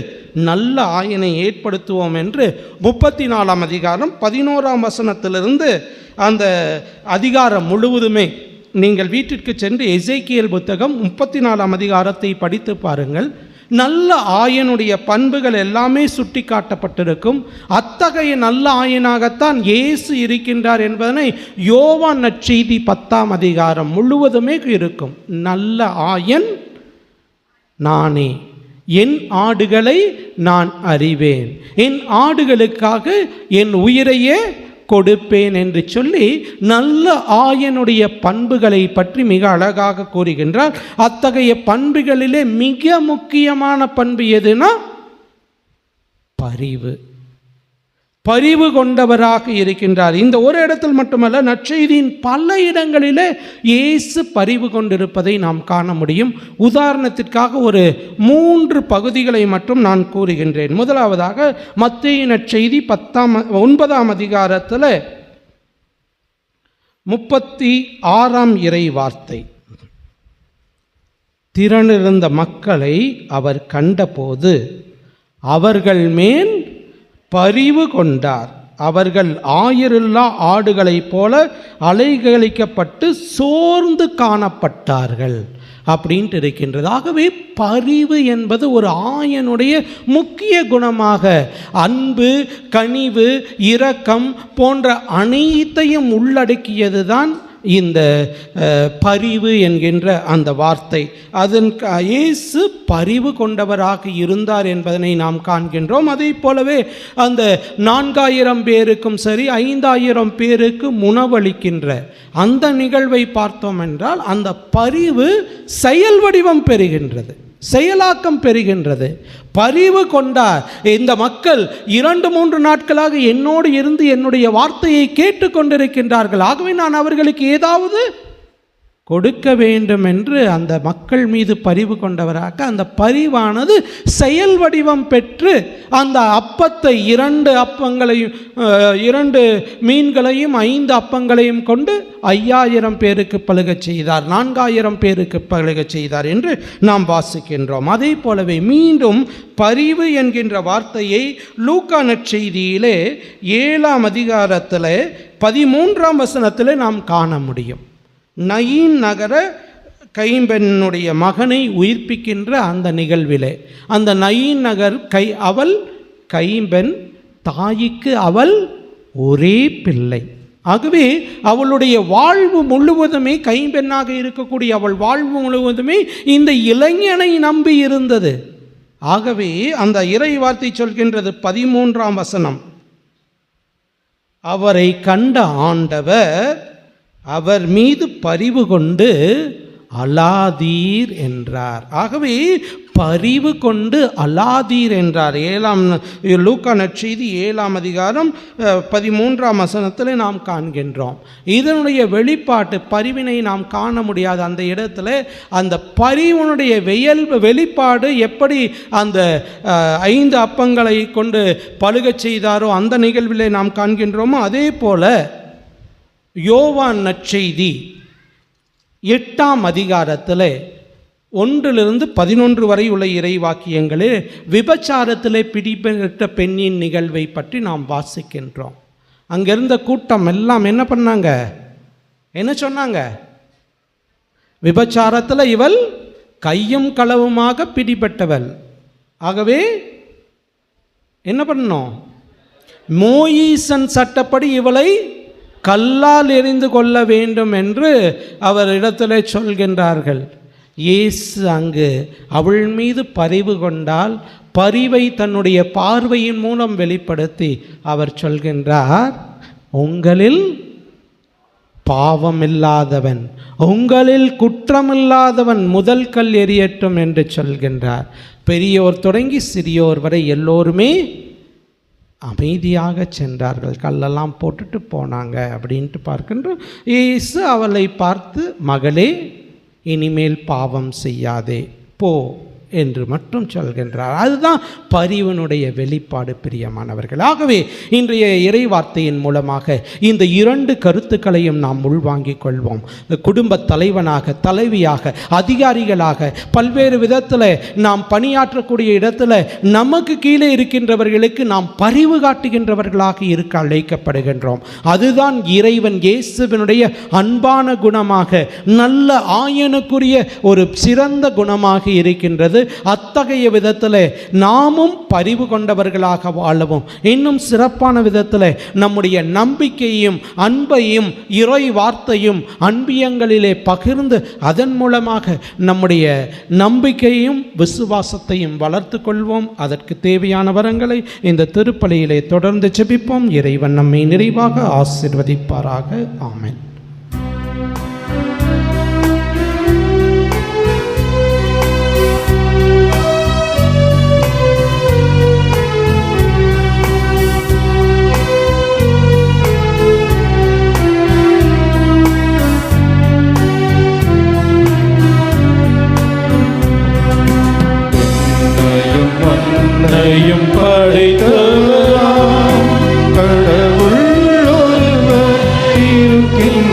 நல்ல ஆயனை ஏற்படுத்துவோம் என்று 34ஆம் அதிகாரம் 11ஆம் வசனத்திலிருந்து அந்த அதிகாரம் முழுவதுமே நீங்கள் வீட்டிற்கு சென்று எசேக்கியேல் புத்தகம் 34ஆம் அதிகாரத்தை படித்து பாருங்கள். நல்ல ஆயனுடைய பண்புகள் எல்லாமே சுட்டி காட்டப்பட்டிருக்கும். அத்தகைய நல்ல ஆயனாகத்தான் இயேசு இருக்கின்றார் என்பதனை யோவான் நற்செய்தி 10ஆம் அதிகாரம் முழுவதுமே இருக்கும். நல்ல ஆயன் நானே, என் ஆடுகளை நான் அறிவேன், என் ஆடுகளுக்காக என் உயிரையே கொடுப்பேன் என்று சொல்லி நல்ல ஆயனுடைய பண்புகளை பற்றி மிக அழகாக கூறுகின்றார். அத்தகைய பண்புகளிலே மிக முக்கியமான பண்பு எதுனா பரிவு. பரிவு கொண்டவராக இருக்கின்றார். இந்த ஒரு இடத்தில் மட்டுமல்ல, நற்செய்தியின் பல இடங்களிலே இயேசு பரிவு கொண்டிருப்பதை நாம் காண முடியும். உதாரணத்திற்காக ஒரு 3 பகுதிகளை மட்டும் நான் கூறுகின்றேன். முதலாவதாக மத்தேயு நற்செய்தி 9ஆம் அதிகாரத்தில் 36ஆம் இறை வார்த்தை. திரண்டிருந்த மக்களை அவர் கண்டபோது அவர்கள் மேல் பரிவு கொண்டார். அவர்கள் ஆயரில்லா ஆடுகளைப் போல அலைகழிக்கப்பட்டு சோர்ந்து காணப்பட்டார்கள் அப்படின்ட்டு இருக்கின்றது. ஆகவே பரிவு என்பது ஒரு ஆயனுடைய முக்கிய குணமாக அன்பு, கனிவு, இரக்கம் போன்ற அனைத்தையும் உள்ளடக்கியது தான் இந்த பரிவு என்கின்ற அந்த வார்த்தை. அதன் இயேசு பரிவு கொண்டவராக இருந்தார் என்பதனை நாம் காண்கின்றோம். அதே போலவே அந்த 4000 பேருக்கும் சரி 5000 பேருக்கு உணவளிக்கின்ற அந்த நிகழ்வை பார்த்தோம் என்றால் அந்த பரிவு செயல் வடிவம் பெறுகின்றது, செயலாக்கம் பெறுகின்றது. பரிவு கொண்டார். இந்த மக்கள் 2-3 நாட்களாக என்னோடு இருந்து என்னுடைய வார்த்தையை கேட்டுக்கொண்டிருக்கின்றார்கள், ஆகவே நான் அவர்களுக்கு ஏதாவது கொடுக்க வேண்டும் என்று அந்த மக்கள் மீது பரிவு கொண்டவராக அந்த பரிவானது செயல் வடிவம் பெற்று அந்த அப்பத்தை 2 அப்பங்களையும் 2 மீன்களையும் 5 அப்பங்களையும் கொண்டு 5000 பேருக்கு பழுகச் செய்தார், 4000 பேருக்கு பழுகச் செய்தார் என்று நாம் வாசிக்கின்றோம். அதே போலவே மீண்டும் பரிவு என்கின்ற வார்த்தையை லூக்கா நற்செய்தியிலே 7ஆம் அதிகாரத்தில் 13ஆம் வசனத்தில் நாம் காண முடியும். நயீன் நகர கைம்பெண்ணுடைய மகனை உயிர்ப்பிக்கின்ற அந்த நிகழ்விலே அந்த நயீன் நகர் அவள் கைம்பெண், தாய்க்கு அவள் ஒரே பிள்ளை. ஆகவே அவளுடைய வாழ்வு முழுவதுமே, கைம்பெண்ணாக இருக்கக்கூடிய அவள் வாழ்வு முழுவதுமே இந்த இளைஞனை நம்பி இருந்தது. ஆகவே அந்த இறை வார்த்தை சொல்கின்றது 13ஆம் வசனம், அவரை கண்ட ஆண்டவர் அவர் மீது பரிவு கொண்டு அலாதீர் என்றார். ஆகவே பரிவு கொண்டு அலாதீர் என்றார். லூக்கா நற்செய்தி 7ஆம் அதிகாரம் 13ஆம் வசனத்தில் நாம் காண்கின்றோம். இதனுடைய வெளிப்பாட்டு பரிவினை நாம் காண முடியாது. அந்த இடத்துல அந்த பரிவினுடைய வெளிப்பாடு எப்படி அந்த 5 அப்பங்களை கொண்டு பழுகச் செய்தாரோ அந்த நிகழ்விலே நாம் காண்கின்றோமோ, அதே போல யோவான் நற்செய்தி 8ஆம் அதிகாரத்தில் 1-11 வரை உள்ள இறை வாக்கியங்களில் விபச்சாரத்தில் பிடிபட்ட பெண்ணின் நிகழ்வை பற்றி நாம் வாசிக்கின்றோம். அங்கிருந்த கூட்டம் எல்லாம் என்ன பண்ணாங்க, என்ன சொன்னாங்க? விபச்சாரத்தில் இவள் கையும் களவுமாக பிடிபட்டவள், ஆகவே என்ன பண்ணணும்? மோயிசன் சட்டப்படி இவளை கல்லால் எறிந்து கொள்ள வேண்டும் என்று அவர் இடத்துல சொல்கின்றார்கள். இயேசு அங்கு அவள் மீது பரிவு கொண்டால் பரிவை தன்னுடைய பார்வையின் மூலம் வெளிப்படுத்தி அவர் சொல்கின்றார், உங்களில் பாவமில்லாதவன், உங்களில் குற்றமில்லாதவன் முதல் கல் எறியட்டும் என்று சொல்கின்றார். பெரியோர் தொடங்கி சிறியோர் வரை எல்லோருமே அமைதியாக சென்றார்கள், கல்லெல்லாம் போட்டுட்டு போனாங்க அப்படின்ட்டு பார்க்கின்றோம். இயேசு அவளை பார்த்து, மகளே இனிமேல் பாவம் செய்யாதே, போ என்று மட்டும் சொல்கின்றார். அதுதான் பரிவினுடைய வெளிப்பாடு, பிரியமானவர்கள். ஆகவே இன்றைய இறை வார்த்தையின் மூலமாக இந்த 2 கருத்துக்களையும் நாம் உள்வாங்கிக் கொள்வோம். குடும்ப தலைவனாக, தலைவியாக, அதிகாரிகளாக பல்வேறு விதத்தில் நாம் பணியாற்றக்கூடிய இடத்துல நமக்கு கீழே இருக்கின்றவர்களுக்கு நாம் பரிவு காட்டுகின்றவர்களாக இருக்க அழைக்கப்படுகின்றோம். அதுதான் இறைவன் இயேசுவினுடைய அன்பான குணமாக, நல்ல ஆயனுக்குரிய ஒரு சிறந்த குணமாக இருக்கின்றது. அத்தகைய விதத்தில் நாமும் பரிவு கொண்டவர்களாக வாழவும், இன்னும் சிறப்பான விதத்தில் நம்முடைய நம்பிக்கையும் அன்பையும் இறை வார்த்தையும் அன்பியங்களிலே பகிர்ந்து அதன் மூலமாக நம்முடைய நம்பிக்கையும் விசுவாசத்தையும் வளர்த்து கொள்வோம். அதற்கு தேவையான வரங்களை இந்த திருப்பலியிலே தொடர்ந்து ஜெபிப்போம். இறைவன் நம்மை நிறைவாக ஆசீர்வதிப்பாராக. ஆமென். என்னையும் படைத்தவராம் கடவுள் ஒருவர் இருக்கின்றார்.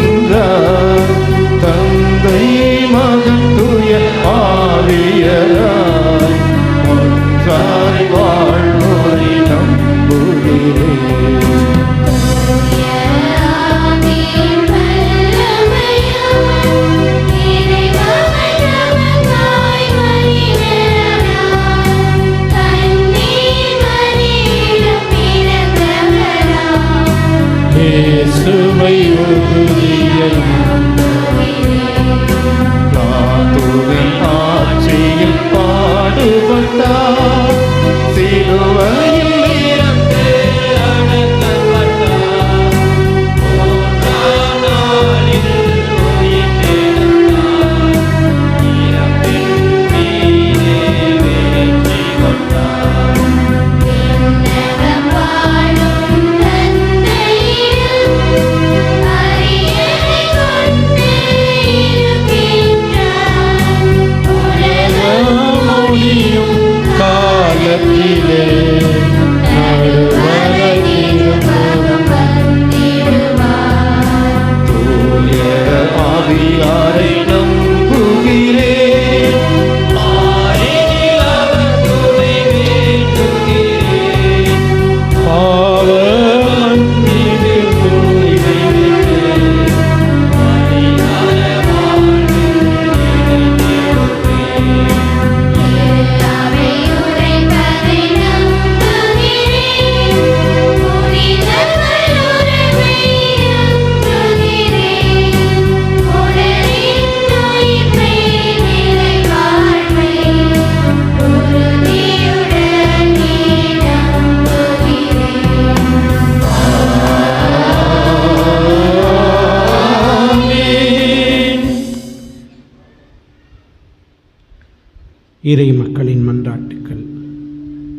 இறை மக்களின் மன்றாட்டுக்கள்.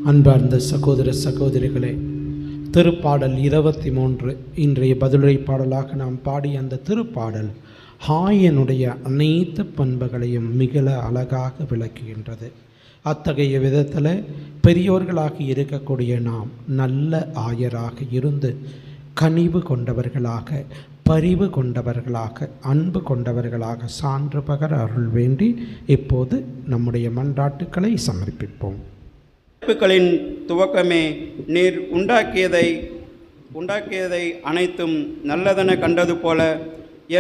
அன்பார்ந்த சகோதர சகோதரிகளே, திருப்பாடல் 23 இன்றைய பதிலுரை பாடலாக நாம் பாடிய அந்த திருப்பாடல் ஆயனுடைய அனைத்து பண்புகளையும் மிக அழகாக விளக்குகின்றது. அத்தகைய விதத்தில் பெரியோர்களாக இருக்கக்கூடிய நாம் நல்ல ஆயராக இருந்து கனிவு கொண்டவர்களாக, பரிவு கொண்டவர்களாக, அன்பு கொண்டவர்களாக சான்று பகர அருள் வேண்டி இப்போது நம்முடைய மன்றாட்டுக்களை சமர்ப்பிப்போம். படைப்புகளின் துவக்கமே, நீர் உண்டாக்கியதை அனைத்தும் நல்லதென கண்டது போல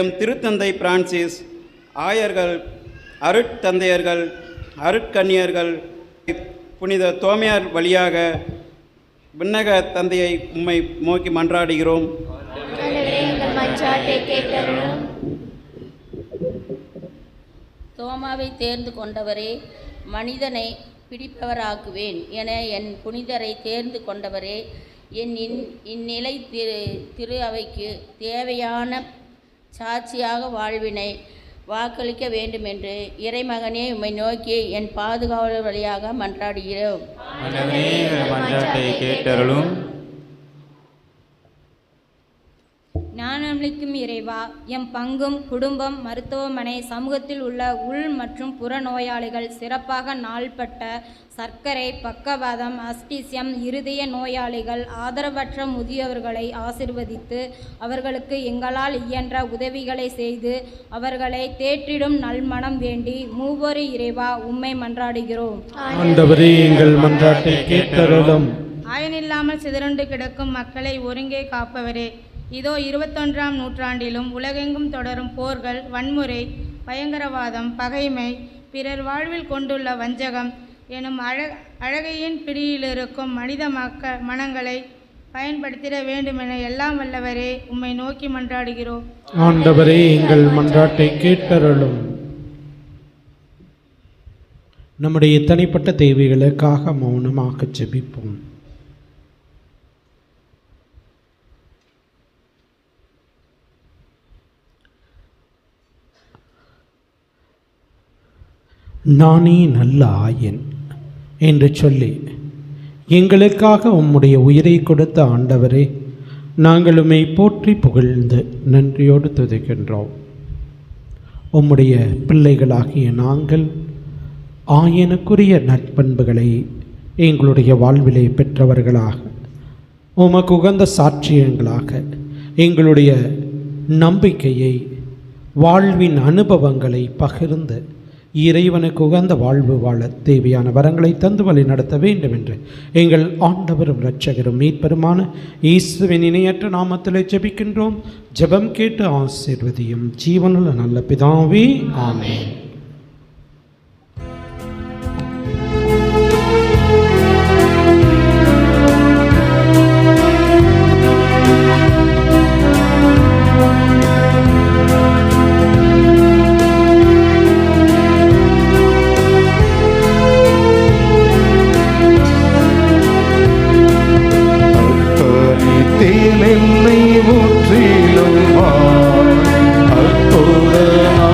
எம் திருத்தந்தை பிரான்சிஸ் ஆயர்கள், அருட்தந்தையர்கள், அருட்கன்னியர்கள், புனித தோமையார் வழியாக விண்ணக தந்தையை உம்மை நோக்கி மன்றாடுகிறோம். தோமாவை தேர்ந்து கொண்டவரே, மனிதனை பிடிப்பவராக்குவேன் என என் புனிதரை தேர்ந்து கொண்டவரே, இந்நிலை திரு அவைக்கு தேவையான சாட்சியாக வாழ்வினை வாக்களிக்க வேண்டுமென்று இறைமகனே உம்மை நோக்கி என் பாதுகாவலர் வழியாக மன்றாடுகிறோம். கேட்டருளும். ஞானமளிக்கும் இறைவா, எம் பங்கும் குடும்பம், மருத்துவமனை, சமூகத்தில் உள்ள உள் மற்றும் புற நோயாளிகள், சிறப்பாக நாள்பட்ட சர்க்கரை, பக்கவாதம், அஸ்டிசியம், இருதய நோயாளிகள், ஆதரவற்ற முதியவர்களை ஆசிர்வதித்து அவர்களுக்கு எங்களால் இயன்ற உதவிகளை செய்து அவர்களை தேற்றிடும் நல்மனம் வேண்டி மூவொரு இறைவா உம்மை மன்றாடுகிறோம். ஆண்டவரே, எங்கள் மன்றாட்டை கேட்டருளும். ஆயனில்லாமல் சிதறுண்டு கிடக்கும் மக்களை ஒருங்கே காப்பவரே, இதோ 21ஆம் நூற்றாண்டிலும் உலகெங்கும் தொடரும் போர்கள், வன்முறை, பயங்கரவாதம், பகைமை, பிறர் வாழ்வில் கொண்டுள்ள வஞ்சகம் எனும் அழகையின் பிடியிலிருக்கும் மனித மனங்களை பயன்படுத்திட வேண்டுமென எல்லாம் வல்லவரே உம்மை நோக்கி மன்றாடுகிறோம். ஆண்டவரே, எங்கள் மன்றாட்டை கேட்டருளும். நம்முடைய தனிப்பட்ட தேவைகளுக்காக மௌனமாக ஜெபிப்போம். நானே நல்ல ஆயன் என்று சொல்லி எங்களுக்காக உம்முடைய உயிரை கொடுத்த ஆண்டவரே, நாங்கள் உம்மை போற்றி புகழ்ந்து நன்றியோடு துதிக்கின்றோம். உம்முடைய பிள்ளைகளாகிய நாங்கள் ஆயனுக்குரிய நற்பண்புகளை எங்களுடைய வாழ்விலே பெற்றவர்களாக, உமக்கு உகந்த சாட்சியங்களாக எங்களுடைய நம்பிக்கையை, வாழ்வின் அனுபவங்களை பகிர்ந்து இறைவனுக்கு உகந்த வாழ்வு வாழ தேவையான வரங்களை தந்து வழி நடத்த வேண்டும் என்று எங்கள் ஆண்டவரும் இரட்சகரும் மீட்பெருமான இயேசுவின் இணையற்ற நாமத்திலே ஜெபிக்கின்றோம். ஜெபம் கேட்டு ஆசீர்வதியும் ஜீவனுள்ள நல்ல பிதாவே, ஆமென். என்னை ஊற்றிலும் அற்புதமாக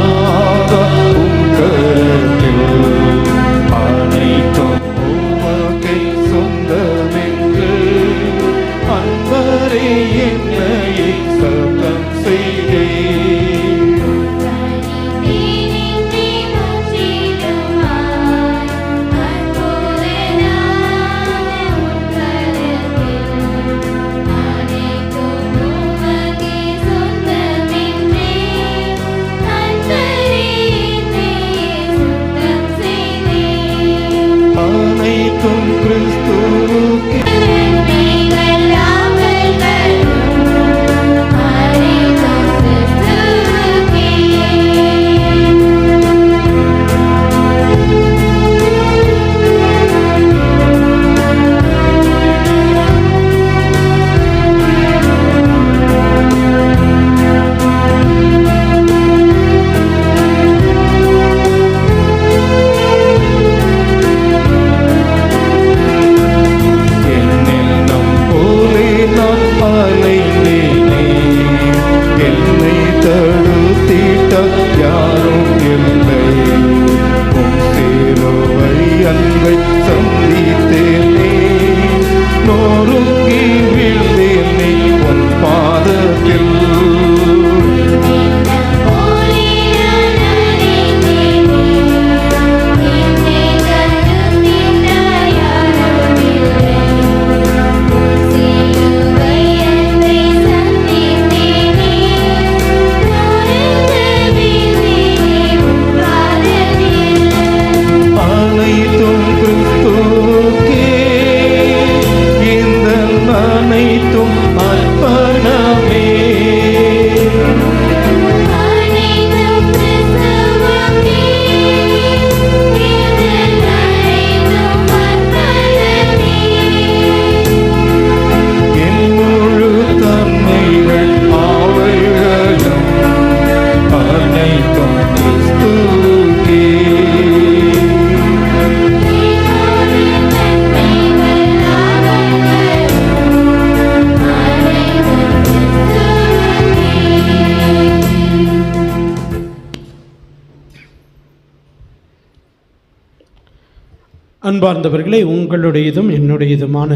அன்பார்ந்தவர்களே, உங்களுடையதும் என்னுடையதுமான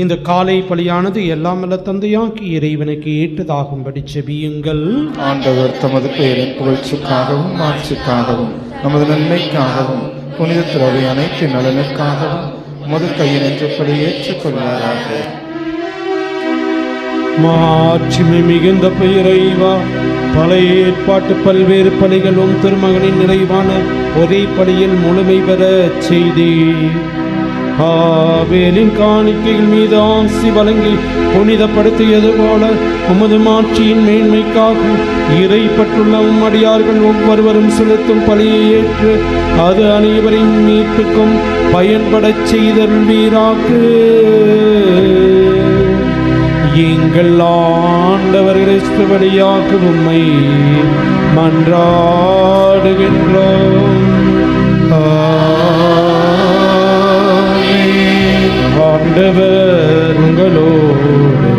இந்த காலை பலியானது எல்லாம் வல்ல தந்தையாக்கி இறைவனுக்கு ஏற்றதாகும்படி செபியுங்கள். ஆண்டவர் தமது பெயரின் புகழ்ச்சிக்காகவும் மாட்சிக்காகவும் நமது நன்மைக்காகவும் புனித துறவை அனைத்து நலனுக்காகவும் மது கையில் என்றபடி ஏற்றுக்கொள்வாராக. மாட்சிமை மிகுந்த இறைவா, பழைய ஏற்பாட்டு பல்வேறு பலிகளும் திருமகனின் நிறைவான ஒரே பலியில் முழுமை பெற செய்தி ஆபேலின் காணிக்கைகள் மீது ஆசி வழங்கி புனிதப்படுத்தியது போல உமது மாட்சியின் மேன்மைக்காக இறைப்பட்டுள்ள அடியார்கள் ஒவ்வொருவரும் செலுத்தும் பலியை ஏற்று அது அனைவரின் மீட்புக்கும் பயன்படச் செய்தருள்வீராக. எங்கள் ஆண்டவர் கிறிஸ்து வழியாக உம்மை மன்றாடுகின்றோம். ஆண்டவர் உங்களோடு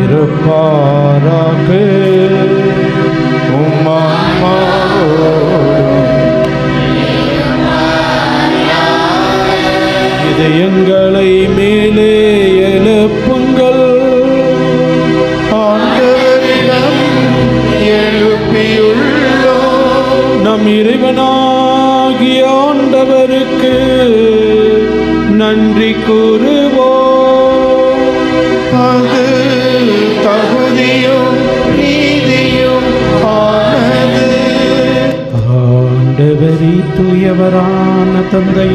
இருப்பாராக. இதயங்களை மேலே எழுப்புங்கள். ஆண்டவரிடம் எழுப்பியுள்ளோம். நம் இறைவனாகிய ஆண்டவருக்கு நன்றி கூறுவோம். அது தகுதியும் நீதியும் ஆனது. ஆண்டவரே, தூயவரான தந்தை,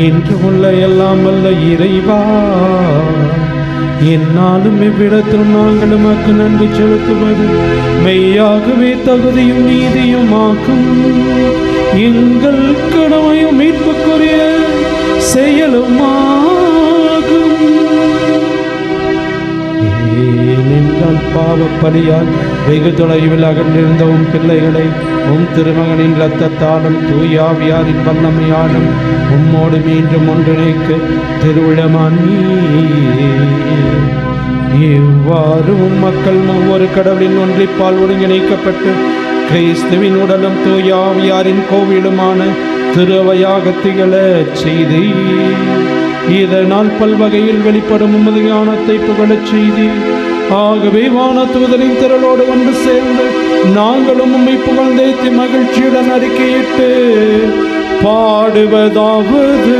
என்று உள்ள எல்லாம் வல்ல இறைவா, என்னாலும் எவ்விடத்திலும் நாங்கள் உமக்கு நன்றி செலுத்துவது மெய்யாகவே தகுதியும் நீதியும் ஆக்கும். எங்கள் கடமையும் மீட்புக்குரிய செயலும் ஆகும். ஏனென்றால் பாவப்பலியால் வெகு தொலைவில் அகன்றிருந்த உம் பிள்ளைகளை உம் திருமகனின் இரத்தத்தாலும் தூயாவியாரின் வல்லமையாலும் உம்மோடு மீண்டும் ஒன்றிணைக்க திருவிழமானி. இவ்வாறு உம் மக்கள் ஒவ்வொரு கடவுளின் ஒன்றிப்பால் ஒருங்கிணைக்கப்பட்டு கிறிஸ்துவின் உடலும் தூயாவியாரின் கோவிலுமான திருவையாக திகழ செய்தி. இதனால் பல்வகையில் வெளிப்படும் உமது ஞானத்தை புகழச் செய்தி. ஆகவே வானதூதரின் திரளோடு ஒன்று சேர்ந்து நாங்களும் உம்மை புகழ்ந்தேத்தி மகிழ்ச்சியுடன் அறிக்கையிட்டு பாடுவதாவது: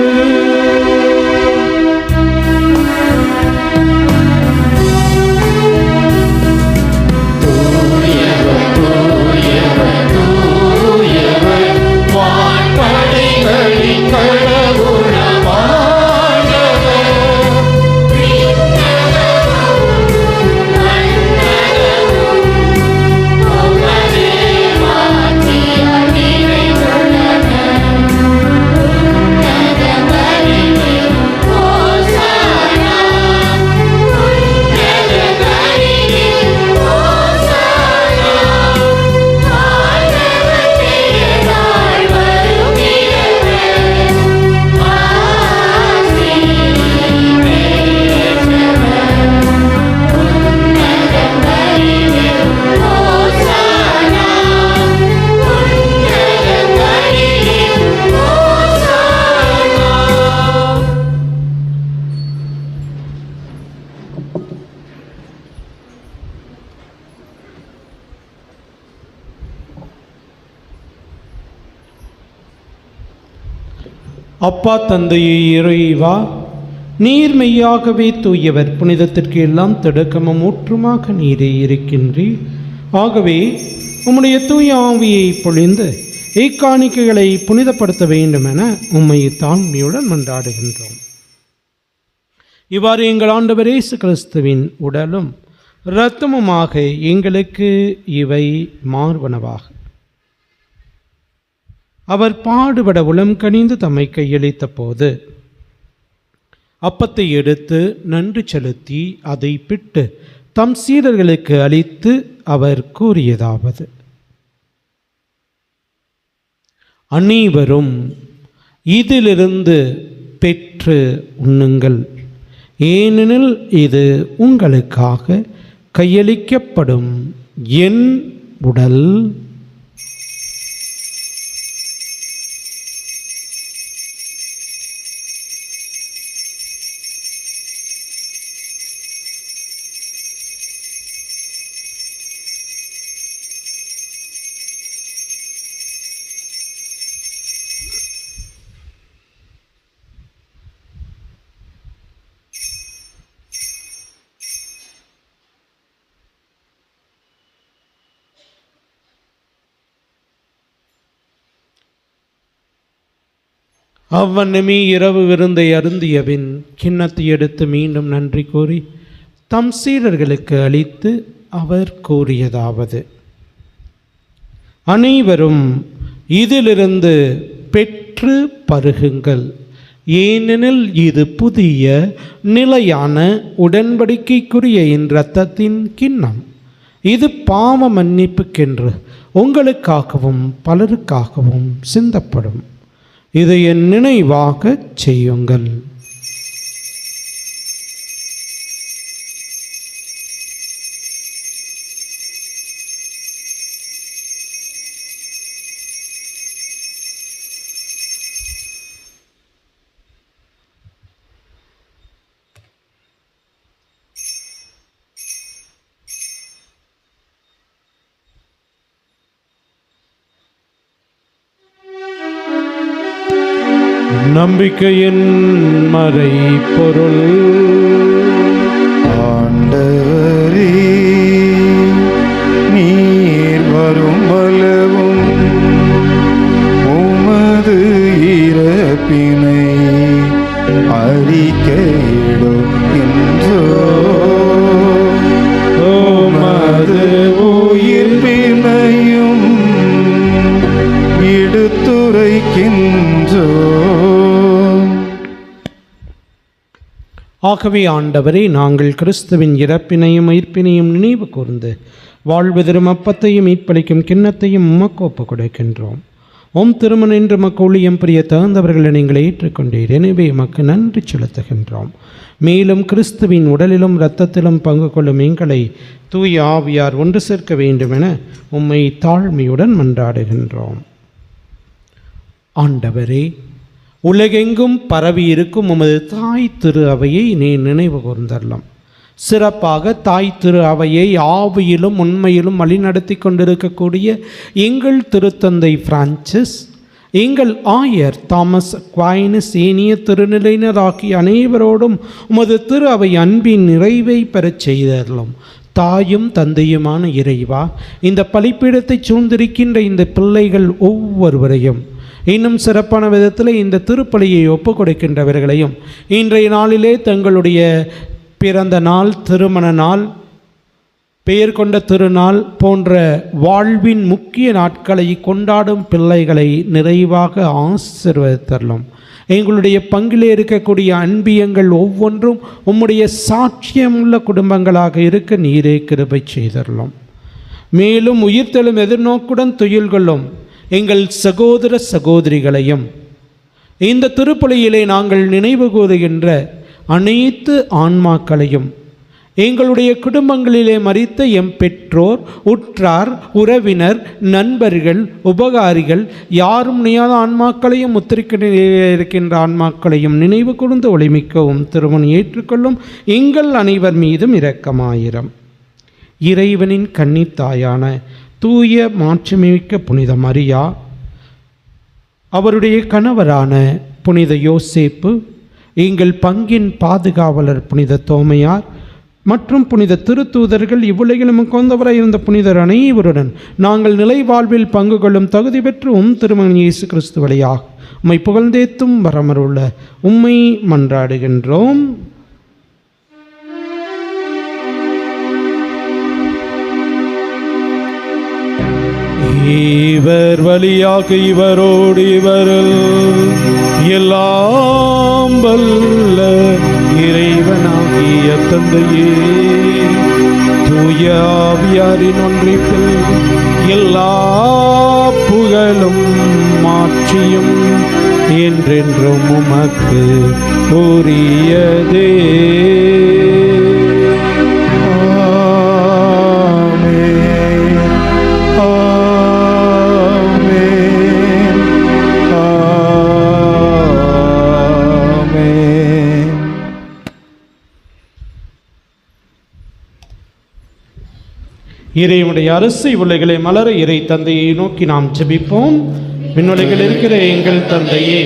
அப்பா தந்தையே இறைவா, நீர் மெய்யாகவே தூயவர், புனிதத்திற்கு எல்லாம் திடுக்கமும் ஊற்றுமாக நீரே இருக்கின்றீர். ஆகவே உம்முடைய தூய ஆவியை பொழிந்து இக்காணிக்கைகளை புனிதப்படுத்த வேண்டும் என உம்மை தாழ்மையுடன் மன்றாடுகின்றோம். இவ்வாறு எங்கள் ஆண்டவர் இயேசு கிறிஸ்துவின் உடலும் இரத்தமுமாக எங்களுக்கு இவை மார்பனவாக. அவர் பாடுபட உளம் கனிந்து தம்மை கையளித்த போது அப்பத்தை எடுத்து நன்றி செலுத்தி அதை பிட்டு தம் சீடர்களுக்கு அளித்து அவர் கூறியதாவது: அனைவரும் இதிலிருந்து பெற்று உண்ணுங்கள், ஏனெனில் இது உங்களுக்காக கையளிக்கப்படும் என் உடல். அவ்வண்ணமே இரவு விருந்தை அருந்தியபின் கிண்ணத்தை எடுத்து மீண்டும் நன்றி கூறி தம் சீடர்களுக்கு அளித்து அவர் கூறியதாவது: அனைவரும் இதிலிருந்து பெற்று பருகுங்கள், ஏனெனில் இது புதிய நிலையான உடன்படிக்கைக்குரிய என் இரத்தத்தின் கிண்ணம். இது பாவ மன்னிப்புக்கென்று உங்களுக்காகவும் பலருக்காகவும் சிந்தப்படும். இதை என் நினைவாகச் செய்யுங்கள். நம்பிக்கையின் மறை பொருள். ஆண்டவரே, நீர் வருமளவும் உமது இறப்பினை அறிக்கையிடுகின்றோ, உமது உயிர்ப்பினையும் எடுத்துரைக்கின்றோ. ஆகவே ஆண்டவரே, நாங்கள் கிறிஸ்துவின் இறப்பினையும் உயிர்ப்பினையும் நினைவு கூர்ந்து வாழ்வு தரும் அப்பத்தையும் மீட்பளிக்கும் கிண்ணத்தையும் உமக்கு ஒப்புக் கொடுக்கின்றோம். திருமணம் என்று மக்கு ஊழியம் புரிய தகுந்தவர்களை நீங்கள் ஏற்றுக்கொண்டீர். எனவே எமக்கு நன்றி செலுத்துகின்றோம். மேலும் கிறிஸ்துவின் உடலிலும் இரத்தத்திலும் பங்கு கொள்ளும் எங்களை தூய ஆவியார் ஒன்று சேர்க்க வேண்டுமென உம்மை தாழ்மையுடன் மன்றாடுகின்றோம். ஆண்டவரே, உலகெங்கும் பரவி இருக்கும் உமது தாய் திரு அவையை நீ நினைவு கூர்ந்தரலாம். சிறப்பாக தாய் திரு அவையை ஆவியிலும் உண்மையிலும் வழிநடத்தி கொண்டிருக்கக்கூடிய எங்கள் திருத்தந்தை பிரான்சிஸ், எங்கள் ஆயர் தாமஸ் அக்வைனஸ், ஏனைய திருநிலையினர் ஆகிய அனைவரோடும் உமது திரு அவை அன்பின் நிறைவை பெறச் செய்தரலாம். தாயும் தந்தையுமான இறைவா, இந்த பலிப்பீடத்தை சூழ்ந்திருக்கின்ற இந்த பிள்ளைகள் ஒவ்வொருவரையும் இன்னும் சிறப்பான விதத்தில் இந்த திருப்பலியை ஒப்புக் கொடுக்கின்றவர்களையும் இன்றைய நாளிலே தங்களுடைய பிறந்த நாள், திருமண நாள், பெயர் கொண்ட திருநாள் போன்ற வாழ்வின் முக்கிய நாட்களை கொண்டாடும் பிள்ளைகளை நிறைவாக ஆசீர்வதித்தரலாம். எங்களுடைய பங்கிலே இருக்கக்கூடிய அன்பியங்கள் ஒவ்வொன்றும் உம்முடைய சாட்சியமுள்ள குடும்பங்களாக இருக்க நீரே கிருபை செய்தரலாம். மேலும் உயிர்த்தெழும் எதிர்நோக்குடன் துயில் கொள்ளும் எங்கள் சகோதர சகோதரிகளையும் இந்த திருப்பலியிலே நாங்கள் நினைவு கூறுகின்ற அனைத்து ஆன்மாக்களையும், எங்களுடைய குடும்பங்களிலே மரித்த எம் பெற்றோர், உற்றார், உறவினர், நண்பர்கள், உபகாரிகள், யாரும் நியாத ஆன்மாக்களையும் முத்திரிக்க இருக்கின்ற ஆன்மாக்களையும் நினைவு கூர்ந்து ஒளிமிக்கவும் திருமணம் ஏற்றுக்கொள்ளும் எங்கள் அனைவர் மீதும் இரக்கமாயிரம். இறைவனின் கன்னித்தாயான தூய மாட்சிமிக்க புனித மரியா, அவருடைய கணவரான புனித யோசேப்பு, எங்கள் பங்கின் பாதுகாவலர் புனித தோமையார் மற்றும் புனித திருத்தூதர்கள், இவ்வுலகிலும் கொண்டவராய் இருந்த புனிதர் அனைவருடன் நாங்கள் நிலை வாழ்வில் பங்கு கொள்ளும் தகுதி பெற்று திருமகன் இயேசு கிறிஸ்து வழியாக உம்மை புகழ்ந்தேத்தும் வரமருள்ள உம்மை மன்றாடுகின்றோம். இவர் வழியாக இவரோடு இவரில் எல்லாம் வல்ல இறைவனாகிய தந்தையே, தூய ஆவியாரின் ஒன்றிப்பில் எல்லா புகழும் மாட்சியும் என்றென்றும் உமக்கு உரியதே. இறைவனுடைய அரசு இவ்வுலகிலே மலர இறை தந்தையை நோக்கி நாம் ஜெபிப்போம். விண்ணுலகில் இருக்கிற எங்கள் தந்தையே,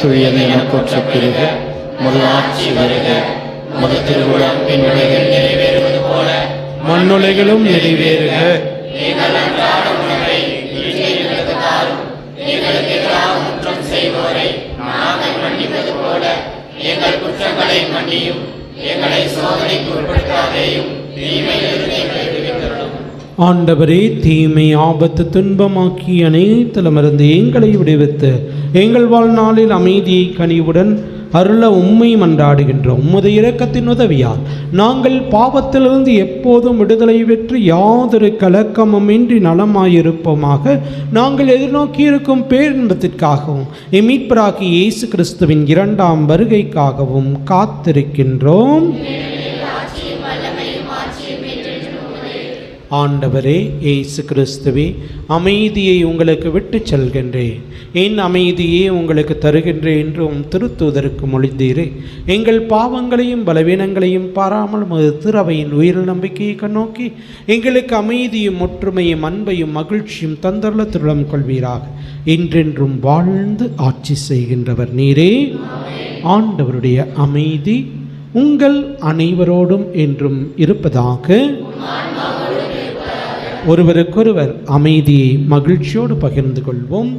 தூயது என போற்றப்பெறுக, உமது ஆட்சி வருக, உமது திருவுளம் விண்ணுலகில் நிறைவேறுவது போல மண்ணுலகிலும் நிறைவேறுக. எங்கள் அன்றாட உணவை இன்று எங்களுக்கு தாரும். எங்களுக்கு எதிராக குற்றம் செய்வோரை நாங்கள் மன்னிப்பது போல எங்கள் குற்றங்களை மன்னியும், எங்களை சோதனைக்கு உட்படுத்தாதேயும், தீமையிலிருந்து எங்களை விடுவித்தருளும். ஆண்டவரே, தீமை ஆபத்து துன்பமாக்கி அனைத்திலுமிருந்து எங்களை விடுவித்து எங்கள் வாழ்நாளில் அமைதியை கனிவுடன் அருள உம்மை மன்றாடுகின்றோம். உமது இரக்கத்தின் உதவியால் நாங்கள் பாவத்திலிருந்து எப்போதும் விடுதலை பெற்று யாதொரு கலக்கமுமின்றி நலமாயிருப்போமாக. நாங்கள் எதிர்நோக்கியிருக்கும் பேரின்பத்திற்காகவும் மீட்பராகிய இயேசு கிறிஸ்துவின் இரண்டாம் வருகைக்காகவும் காத்திருக்கின்றோம். ஆண்டவரே இயேசு கிறிஸ்துவே, அமைதியை உங்களுக்கு விட்டு செல்கின்றேன், என் அமைதியே உங்களுக்கு தருகின்றேன் என்றும் திருத்தூதருக்கு மொழிந்தீரே. எங்கள் பாவங்களையும் பலவீனங்களையும் பாராமல் உமது திருவையின் உயிர் நம்பிக்கையை கண்ணோக்கி எங்களுக்கு அமைதியும் ஒற்றுமையும் அன்பையும் மகிழ்ச்சியும் தந்தருள திருளம் கொள்வீராக. என்றென்றும் வாழ்ந்து ஆட்சி செய்கின்றவர் நீரே. ஆண்டவருடைய அமைதி உங்கள் அனைவரோடும் என்றும் இருப்பதாக. ஒருவருக்கொருவர் அமைதியை மகிழ்ச்சியோடு பகிர்ந்து கொள்வோம்.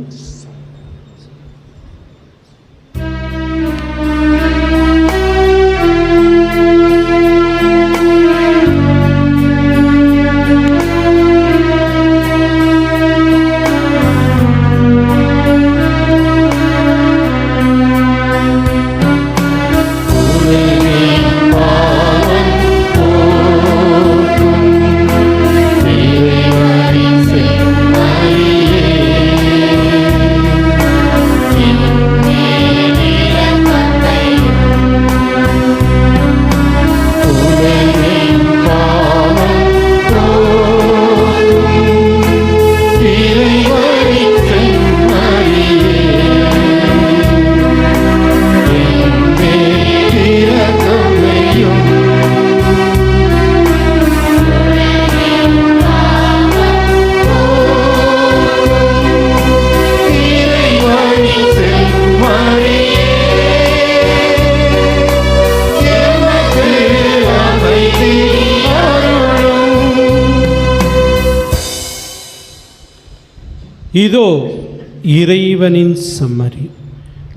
இதோ இறைவனின் சம்மரி.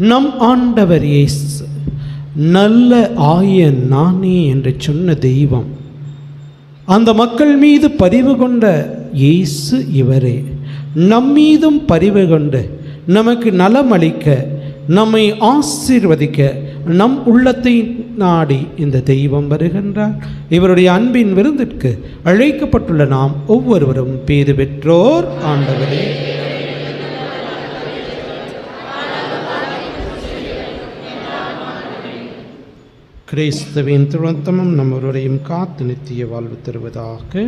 நம் ஆண்டவர் இயேசு நல்ல ஆயன் நானே என்று சொன்ன தெய்வம், அந்த மக்கள் மீது பரிவு கொண்ட இயேசு இவரே. நம்மீதும் பரிவு கொண்டு நமக்கு நலமளிக்க, நம்மை ஆசீர்வதிக்க நம் உள்ளத்தை நாடி இந்த தெய்வம் வருகின்றார். இவருடைய அன்பின் விருந்திற்கு அழைக்கப்பட்டுள்ள நாம் ஒவ்வொருவரும் பேறு பெற்றோர். ஆண்டவரே, கிறிஸ்துவின் திருத்தமும் நம்மவரையும் காத்து நித்திய வாழ்வு தருவதாக.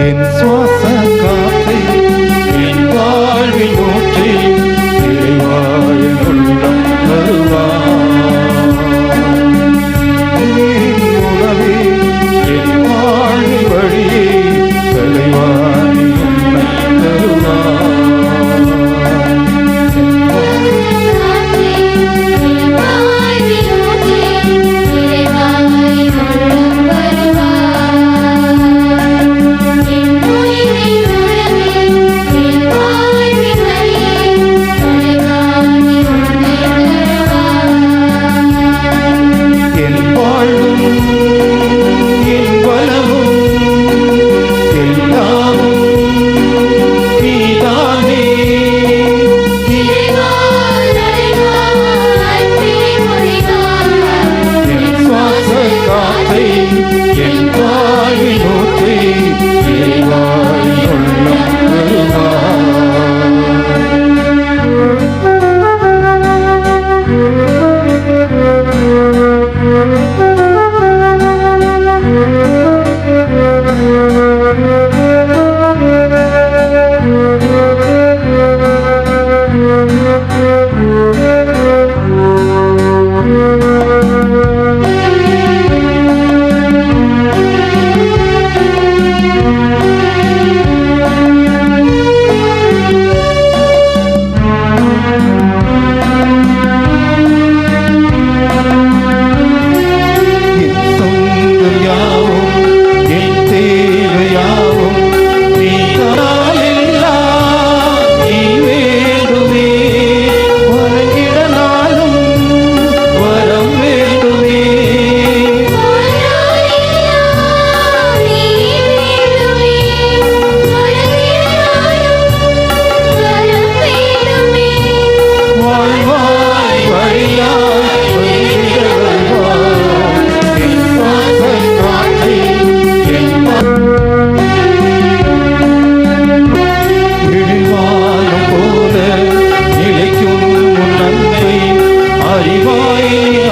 என் சுவாச காற்றை என் வாழ்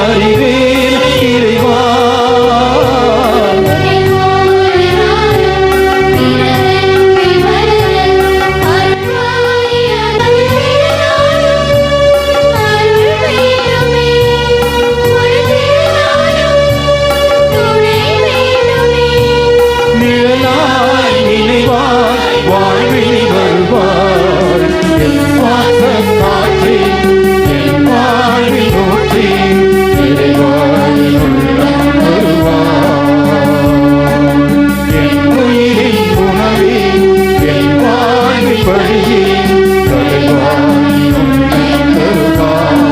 அறிவேன் இறைவா. நிழலாய் நினைவாய் வாழ்வில் வருவாய். என் சுவாசக் காற்றே, என் வாழ்வில் ஊற்றே, இறைவா என் உள்ளம் வருவாய். என் உயிரின் உணவே, என் வாழ்வில் வழியே, தலைவா என் உள்ளம் வருவாய்.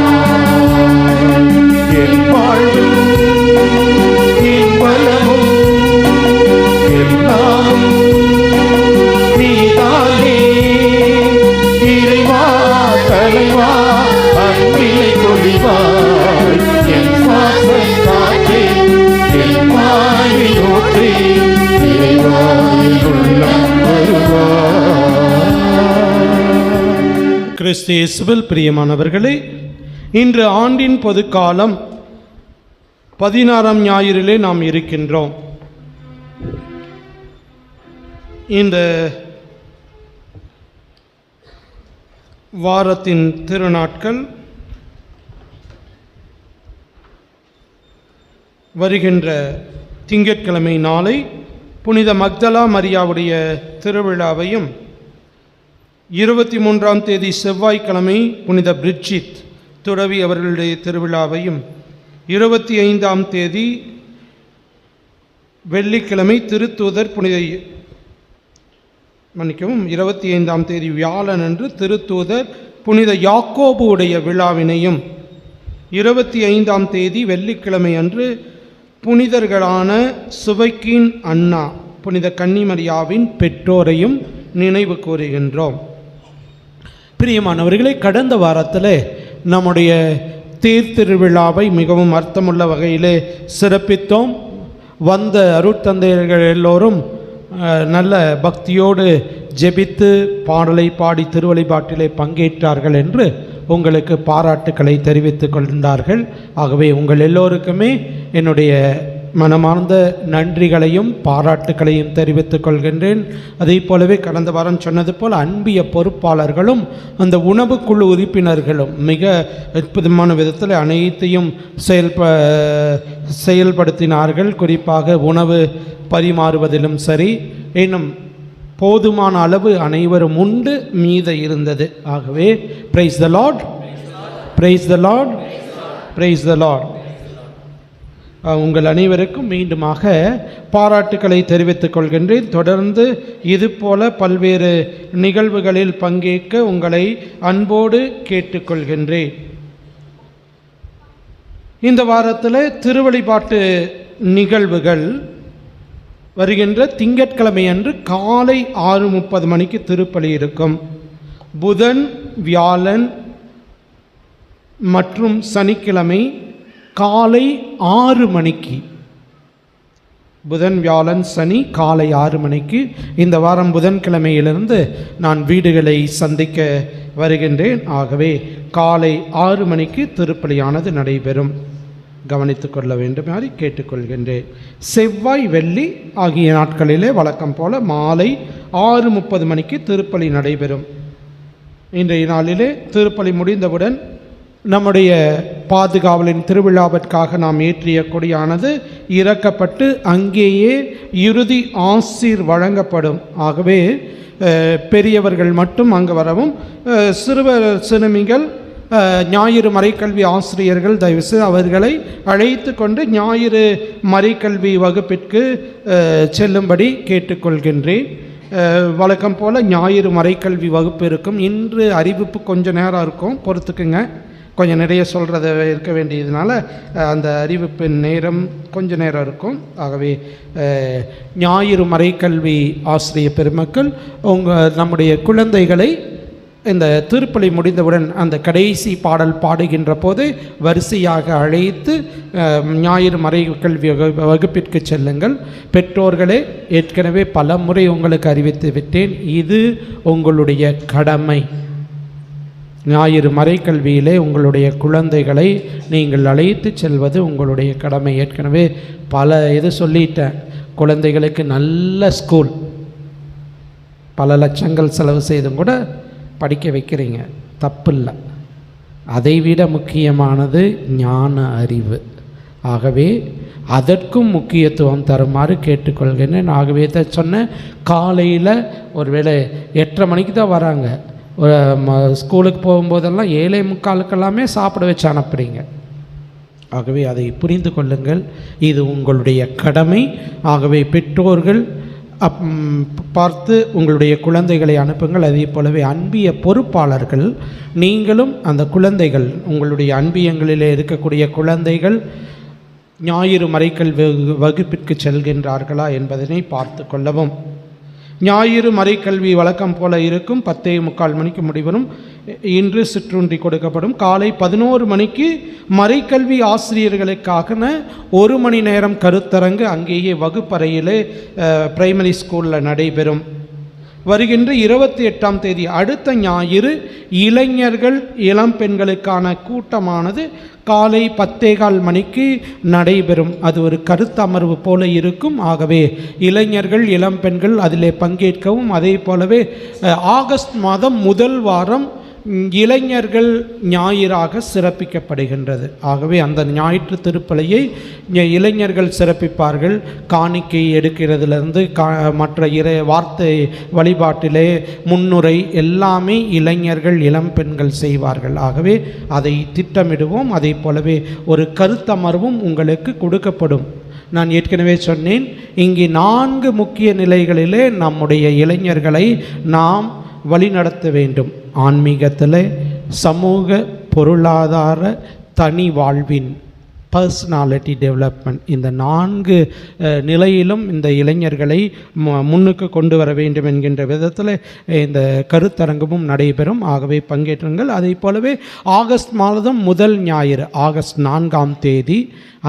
என் வாழ்வும் என் பலமும் எல்லாம் நீதானே. இறைவா தலைவா அன்பினை பொழிவாய். என் சுவாசக் காற்றே, என் வாழ்வில் ஊற்றே, இறைவா என் உள்ளம் வருவாய். கிறிஸ்து இயேசுவில் பிரியமானவர்களே, இன்று ஆண்டின் பொதுக்காலம் 16ஆம் ஞாயிறிலே நாம் இருக்கின்றோம். இந்த வாரத்தின் திருநாட்கள் வருகின்ற திங்கட்கிழமை நாளை புனித மக்தலா மரியாவுடைய திருவிழாவையும், 23ஆம் தேதி செவ்வாய்க்கிழமை புனித பிரிட்ஜித் துறவி அவர்களுடைய திருவிழாவையும், 25ஆம் தேதி வெள்ளிக்கிழமை திருத்தூதர் புனித 25ஆம் தேதி வியாழன் அன்று திருத்தூதர் புனித யாக்கோபு உடைய விழாவினையும், 25ஆம் தேதி வெள்ளிக்கிழமை அன்று புனிதர்களான சுவைக்கீன் அண்ணா புனித கன்னிமரியாவின் பெற்றோரையும் நினைவு கூறுகின்றோம். பிரியமானவர்களே, கடந்த வாரத்தில் நம்முடைய தேர் திருவிழாவை மிகவும் அர்த்தமுள்ள வகையிலே சிறப்பித்தோம். வந்த அருட்தந்தையர்கள் எல்லோரும் நல்ல பக்தியோடு ஜெபித்து பாடலை பாடி திருவழிபாட்டிலே பங்கேற்றார்கள் என்று உங்களுக்கு பாராட்டுக்களை தெரிவித்துக் கொண்டார்கள். ஆகவே உங்கள் எல்லோருக்குமே என்னுடைய மனமார்ந்த நன்றிகளையும் பாராட்டுக்களையும் தெரிவித்துக் கொள்கின்றேன். அதே போலவே கடந்த வாரம் சொன்னது போல் அன்பிய பொறுப்பாளர்களும் அந்த உணவுக்குழு உறுப்பினர்களும் மிக அற்புதமான விதத்தில் அனைத்தையும் செயல்படுத்தினார்கள். குறிப்பாக உணவு பரிமாறுவதிலும் சரி, இன்னும் போதுமான அளவு அனைவரும் உண்டு மீத இருந்தது. ஆகவே praise the Lord, praise the Lord, praise the Lord. உங்கள் அனைவருக்கும் மீண்டுமாக பாராட்டுக்களை தெரிவித்துக் கொள்கின்றேன். தொடர்ந்து இதுபோல பல்வேறு நிகழ்வுகளில் பங்கேற்க உங்களை அன்போடு கேட்டுக்கொள்கின்றேன். இந்த வாரத்தில் திருவழிபாட்டு நிகழ்வுகள் வருகின்ற திங்கட்கிழமை அன்று காலை 6:30 மணிக்கு திருப்பலி இருக்கும். புதன், வியாழன் மற்றும் சனிக்கிழமை காலை 6 மணிக்கு, புதன், வியாழன், சனி காலை 6 மணிக்கு. இந்த வாரம் புதன்கிழமையிலிருந்து நான் வீடுகளை சந்திக்க வருகின்றேன். ஆகவே காலை 6 மணிக்கு திருப்பலியானது நடைபெறும். கவனித்து கொள்ள வேண்டுமாறு கேட்டுக்கொள்கின்றேன். செவ்வாய், வெள்ளி ஆகிய நாட்களிலே வழக்கம் போல மாலை 6:30 மணிக்கு திருப்பலி நடைபெறும். இன்றைய நாளிலே திருப்பலி முடிந்தவுடன் நம்முடைய பாதுகாவலின் திருவிழாவிற்காக நாம் ஏற்றிய கொடியானது இறக்கப்பட்டு அங்கேயே இறுதி ஆசீர் வழங்கப்படும். ஆகவே பெரியவர்கள் மட்டும் அங்கு வரவும், சிறுவர் சிறுமிகள், ஞாயிறு மறைக்கல்வி ஆசிரியர்கள் தயவுசெய்து அவர்களை அழைத்து கொண்டு ஞாயிறு மறைக்கல்வி வகுப்பிற்கு செல்லும்படி கேட்டுக்கொள்கின்றேன். வழக்கம் போல் ஞாயிறு மறைக்கல்வி வகுப்பு இருக்கும். இன்று அறிவிப்பு கொஞ்சம் நேரம் இருக்கும், பொறுத்துக்குங்க. கொஞ்சம் நிறைய சொல்கிறது இருக்க வேண்டியதுனால அந்த அறிவிப்பின் நேரம் கொஞ்சம் நேரம் இருக்கும். ஆகவே ஞாயிறு மறைக்கல்வி ஆசிரிய பெருமக்கள் நம்முடைய குழந்தைகளை இந்த திருப்பலி முடிந்தவுடன் அந்த கடைசி பாடல் பாடுகின்ற போது வரிசையாக அழைத்து ஞாயிறு மறைக்கல்வி வகுப்பிற்கு செல்லுங்கள். பெற்றோர்களே, ஏற்கனவே பல முறை உங்களுக்கு அறிவித்து விட்டேன், இது உங்களுடைய கடமை. ஞாயிறு மறைக்கல்வியிலே உங்களுடைய குழந்தைகளை நீங்கள் அழைத்து செல்வது உங்களுடைய கடமை. ஏற்கனவே பல இது சொல்லிட்டேன். குழந்தைகளுக்கு நல்ல ஸ்கூல், பல லட்சங்கள் செலவு செய்தும் கூட படிக்க வைக்கிறீங்க, தப்பில்லை. அதைவிட முக்கியமானது ஞான அறிவு. ஆகவே அதற்கும் முக்கியத்துவம் தருமாறு கேட்டுக்கொள்கிறேன். ஆகவே தான் சொன்னேன், காலையில் ஒருவேளை 8:30 மணிக்கு தான் வராங்க, ஸ்கூலுக்கு போகும்போதெல்லாம் 7:45 சாப்பிட வச்சு அனுப்புகிறீங்க. ஆகவே அதை புரிந்து கொள்ளுங்கள், இது உங்களுடைய கடமை. ஆகவே பெற்றோர்கள் பார்த்து உங்களுடைய குழந்தைகளை அனுப்புங்கள். அதே போலவே அன்பிய பொறுப்பாளர்கள் நீங்களும் அந்த குழந்தைகள், உங்களுடைய அன்பியங்களிலே இருக்கக்கூடிய குழந்தைகள் ஞாயிறு மறைக்கல்வி வகுப்பிற்கு செல்கின்றார்களா என்பதனை பார்த்து கொள்ளவும். ஞாயிறு மறைக்கல்வி வழக்கம் போல இருக்கும். 10:45 மணிக்கு முடிவரும். இன்று சிற்றுண்டி கொடுக்கப்படும். காலை 11 மணிக்கு மறைக்கல்வி ஆசிரியர்களுக்காக 1 மணி நேரம் கருத்தரங்கு அங்கேயே வகுப்பறையிலே பிரைமரி ஸ்கூலில் நடைபெறும். வருகின்ற 28ஆம் தேதி அடுத்த ஞாயிறு இளைஞர்கள் இளம் பெண்களுக்கான கூட்டமானது காலை 10:15 மணிக்கு நடைபெறும். அது ஒரு கருத்தமர்வு போல இருக்கும். ஆகவே இளைஞர்கள் இளம் பெண்கள் அதிலே பங்கேற்கவும். அதே போலவே ஆகஸ்ட் மாதம் முதல் வாரம் இளைஞர்கள் ஞாயிறாக சிறப்பிக்கப்படுகின்றது. ஆகவே அந்த ஞாயிற்று திருப்பலியை இளைஞர்கள் சிறப்பிப்பார்கள். காணிக்கை எடுக்கிறதுலேருந்து மற்ற வார்த்தை வழிபாட்டிலே முன்னுரை எல்லாமே இளைஞர்கள் இளம் பெண்கள் செய்வார்கள். ஆகவே அதை திட்டமிடுவோம். அதை போலவே ஒரு கருத்தமர்வும் உங்களுக்கு கொடுக்கப்படும். நான் ஏற்கனவே சொன்னேன், இங்கே 4 முக்கிய நிலைகளிலே நம்முடைய இளைஞர்களை நாம் வழிநடத்த வேண்டும். ஆன்மீகத்தில், சமூக பொருளாதார தனி வாழ்வின் பர்சனாலிட்டி டெவலப்மெண்ட், இந்த 4 நிலையிலும் இந்த இளைஞர்களை முன்னுக்கு கொண்டு வர வேண்டும் என்கின்ற விதத்தில் இந்த கருத்தரங்கமும் நடைபெறும். ஆகவே பங்கேற்றுங்கள். அதை போலவே ஆகஸ்ட் மாதம் முதல் ஞாயிறு ஆகஸ்ட் 4ஆம் தேதி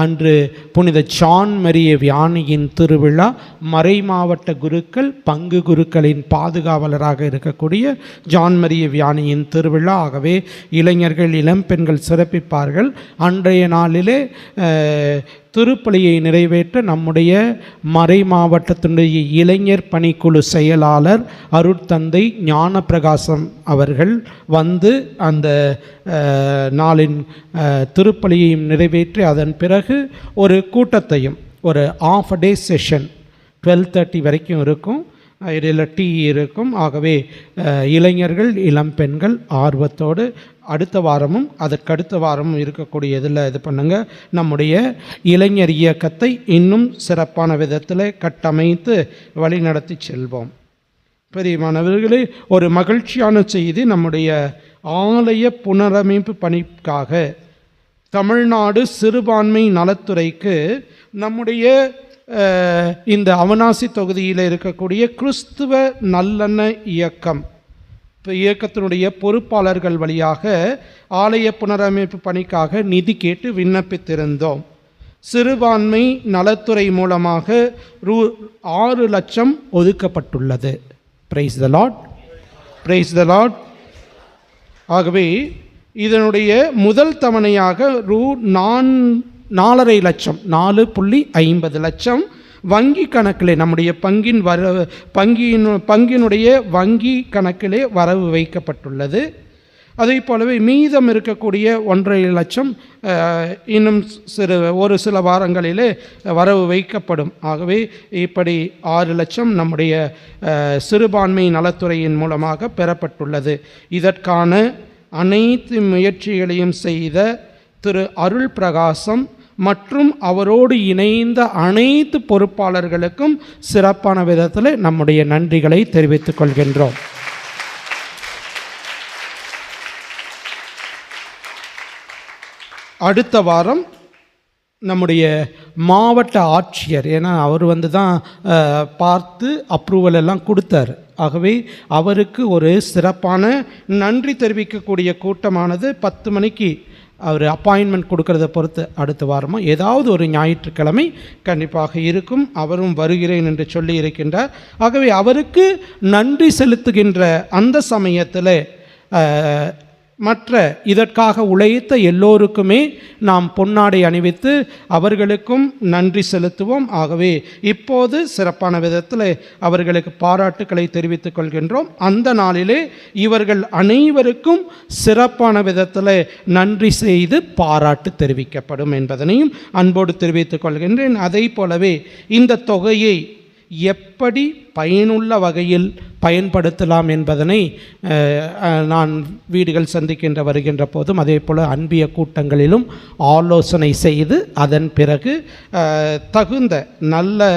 அன்று புனித ஜான் மரிய வியானியின் திருவிழா. மறை மாவட்ட குருக்கள், பங்கு குருக்களின் பாதுகாவலராக இருக்கக்கூடிய ஜான் மரிய வியானியின் திருவிழா. ஆகவே இளைஞர்கள் இளம் பெண்கள் சிறப்பிப்பார்கள். அன்றைய நாளிலே திருப்பலியை நிறைவேற்ற நம்முடைய மறை மாவட்டத்தினுடைய இளைஞர் பணிக்குழு செயலாளர் அருட்தந்தை ஞான பிரகாசம் அவர்கள் வந்து அந்த நாளின் திருப்பலியையும் நிறைவேற்றி அதன் பிறகு ஒரு கூட்டத்தையும், ஒரு ஆஃப் டே செஷன் 12:30 வரைக்கும் இருக்கும். இதில் டீ இருக்கும். ஆகவே இளைஞர்கள் இளம் பெண்கள் ஆர்வத்தோடு அடுத்த வாரமும் அதற்கடுத்த வாரமும் இருக்கக்கூடிய இதில் இது பண்ணுங்க. நம்முடைய இளைஞர் இயக்கத்தை இன்னும் சிறப்பான விதத்தில் கட்டமைத்து வழிநடத்தி செல்வோம். பெரியமானவர்களே, ஒரு மகிழ்ச்சியான செய்தி. நம்முடைய ஆலய புனரமைப்பு பணிக்காக தமிழ்நாடு சிறுபான்மை நலத்துறைக்கு நம்முடைய இந்த அவனாசி தொகுதியில் இருக்கக்கூடிய கிறிஸ்துவ நல்லெண்ண இயக்கம் இயக்கத்தினுடைய பொறுப்பாளர்கள் வழியாக ஆலய புனரமைப்பு பணிக்காக நிதி கேட்டு விண்ணப்பித்திருந்தோம். சிறுபான்மை நலத்துறை மூலமாக 6 லட்சம் ஒதுக்கப்பட்டுள்ளது. Praise the Lord, praise the Lord. ஆகவே இதனுடைய முதல் தவணையாக 4.5 லட்சம் 4.50 லட்சம் வங்கி கணக்கிலே நம்முடைய பங்கினுடைய வங்கி கணக்கிலே வரவு வைக்கப்பட்டுள்ளது. அதே போலவே மீதம் இருக்கக்கூடிய 1.5 லட்சம் இன்னும் ஒரு சில வாரங்களிலே வரவு வைக்கப்படும். ஆகவே இப்படி 6 லட்சம் நம்முடைய சிறுபான்மை நலத்துறையின் மூலமாக பெறப்பட்டுள்ளது. இதற்கான அனைத்து முயற்சிகளையும் செய்த திரு அருள் பிரகாசம் மற்றும் அவரோடு இணைந்த அனைத்து பொறுப்பாளர்களுக்கும் சிறப்பான விதத்தில் நம்முடைய நன்றிகளை தெரிவித்துக் கொள்கின்றோம். அடுத்த வாரம் நம்முடைய மாவட்ட ஆட்சியர், ஏன்னா அவர் தான் பார்த்து அப்ரூவல் எல்லாம் கொடுத்தார். ஆகவே அவருக்கு ஒரு சிறப்பான நன்றி தெரிவிக்கக்கூடிய கூட்டமானது 10 மணிக்கு அவர் அப்பாயின்மெண்ட் கொடுக்கறத பொறுத்து அடுத்த வாரமாக ஏதாவது ஒரு ஞாயிற்றுக்கிழமை கண்டிப்பாக இருக்கும். அவரும் வருகிறேன் என்று சொல்லி இருக்கின்றார். ஆகவே அவருக்கு நன்றி செலுத்துகின்ற அந்த சமயத்தில் மற்ற இதற்காக உழைத்த எல்லோருக்குமே நாம் பொன்னாடை அணிவித்து அவர்களுக்கும் நன்றி செலுத்துவோம். ஆகவே இப்போது சிறப்பான விதத்தில் அவர்களுக்கு பாராட்டுக்களை தெரிவித்துக் கொள்கின்றோம். அந்த நாளிலே இவர்கள் அனைவருக்கும் சிறப்பான விதத்தில் நன்றி செய்து பாராட்டு தெரிவிக்கப்படும் என்பதனையும் அன்போடு தெரிவித்துக் கொள்கின்றேன். அதை போலவே இந்த தொகையை எப்படி பயனுள்ள வகையில் பயன்படுத்தலாம் என்பதனை நான் வீடுகள் சந்திக்கின்ற வருகின்ற போதும் அதே போல் அன்பிய கூட்டங்களிலும் ஆலோசனை செய்து அதன் பிறகு தகுந்த நல்ல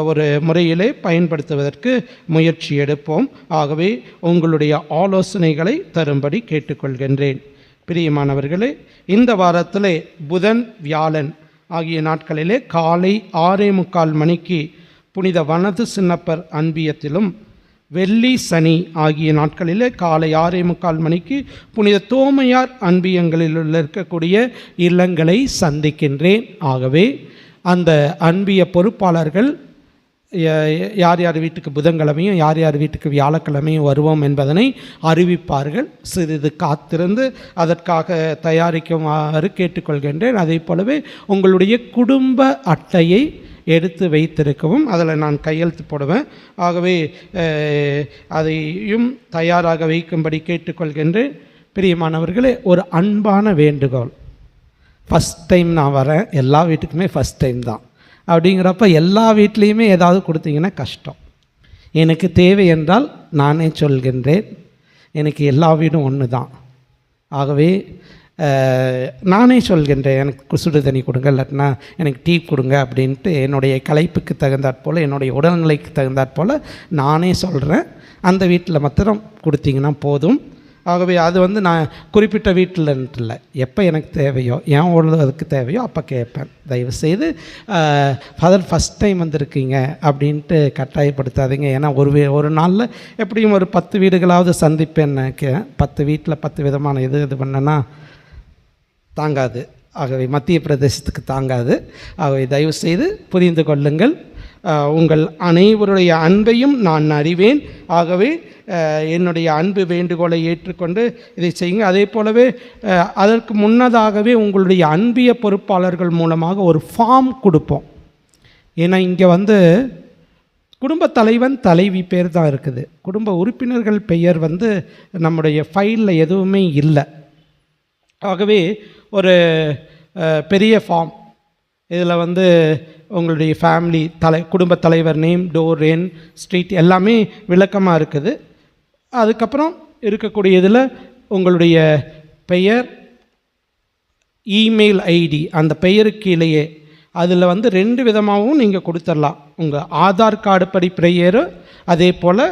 ஒரு முறையிலே பயன்படுத்துவதற்கு முயற்சி எடுப்போம். ஆகவே உங்களுடைய ஆலோசனைகளை தரும்படி கேட்டுக்கொள்கின்றேன். பிரியமானவர்களே, இந்த வாரத்திலே புதன் வியாழன் ஆகிய நாட்களிலே காலை 6:45 மணிக்கு புனித வனது சின்னப்பர் அன்பியத்திலும், வெள்ளி சனி ஆகிய நாட்களிலே காலை 6:45 மணிக்கு புனித தோமையார் அன்பியங்களில் இருக்கக்கூடிய இல்லங்களை சந்திக்கின்றேன். ஆகவே அந்த அன்பிய பொறுப்பாளர்கள் யார் யார் வீட்டுக்கு புதன்கிழமையும் யார் யார் வீட்டுக்கு வியாழக்கிழமையும் வருவோம் என்பதனை அறிவிப்பார்கள். சிறிது காத்திருந்து அதற்காக தயாரிக்குமாறு கேட்டுக்கொள்கின்றேன். அதே போலவே உங்களுடைய குடும்ப அட்டையை எடுத்து வைத்திருக்கவும், அதில் நான் கையெழுத்து போடுவேன். ஆகவே அதையும் தயாராக வைக்கும்படி கேட்டுக்கொள்கின்றேன். பிரியமானவர்களே, ஒரு அன்பான வேண்டுகோள். ஃபஸ்ட் டைம் நான் வரேன், எல்லா வீட்டுக்குமே ஃபஸ்ட் டைம் தான். அப்படிங்கிறப்ப எல்லா வீட்லேயுமே ஏதாவது கொடுத்தீங்கன்னா கஷ்டம். எனக்கு தேவை என்றால் நானே சொல்கின்றேன், எனக்கு எல்லா வீடும் ஒன்று தான். ஆகவே நானே சொல்கின்றேன், எனக்கு சுடு தண்ணி கொடுங்க, இல்லாட்டினா எனக்கு டீ கொடுங்க அப்படின்ட்டு என்னுடைய களைப்புக்கு தகுந்தாற்போல், என்னுடைய உடல்நிலைக்கு தகுந்தாற்போல் நானே சொல்கிறேன். அந்த வீட்டில் மாத்திரம் கொடுத்தீங்கன்னா போதும். ஆகவே அது நான் குறிப்பிட்ட வீட்டில்ன்ட்டு இல்லை, எப்போ எனக்கு தேவையோ, ஏன் அதுக்கு தேவையோ அப்போ கேட்பேன். தயவுசெய்து ஃபாதர் ஃபஸ்ட் டைம் வந்திருக்கீங்க அப்படின்ட்டு கட்டாயப்படுத்தாதீங்க. ஏன்னா ஒரு நாளில் எப்படியும் ஒரு 10 வீடுகளாவது சந்திப்பேன்னு நினைக்கிறேன். 10 வீட்டில் 10 விதமான இது பண்ணேன்னா தாங்காது. ஆகவே மத்திய பிரதேசத்துக்கு தாங்காது. ஆகவே தயவுசெய்து புரிந்து கொள்ளுங்கள். உங்கள் அனைவருடைய அன்பையும் நான் அறிவேன். ஆகவே என்னுடைய அன்பு வேண்டுகோளை ஏற்றுக்கொண்டு இதை செய்யுங்க. அதே போலவே அதற்கு முன்னதாகவே உங்களுடைய அன்பிய பொறுப்பாளர்கள் மூலமாக ஒரு ஃபார்ம் கொடுப்போம். ஏன்னா இங்கே குடும்ப தலைவன் தலைவி பேர் தான் இருக்குது. குடும்ப உறுப்பினர்கள் பெயர் நம்முடைய ஃபைலில் எதுவுமே இல்லை. ஆகவே ஒரு பெரிய ஃபார்ம், இதில் உங்களுடைய ஃபேமிலி குடும்ப தலைவர் நேம், டோர், எண், ஸ்ட்ரீட் எல்லாமே விளக்கமாக இருக்குது. அதுக்கப்புறம் இருக்கக்கூடிய இதில் உங்களுடைய பெயர், இமெயில் ஐடி, அந்த பெயருக்கு கீழேயே அதில் 2 விதமாகவும் நீங்கள் கொடுத்துடலாம். உங்கள் ஆதார் கார்டு படி பெயர், அதே போல்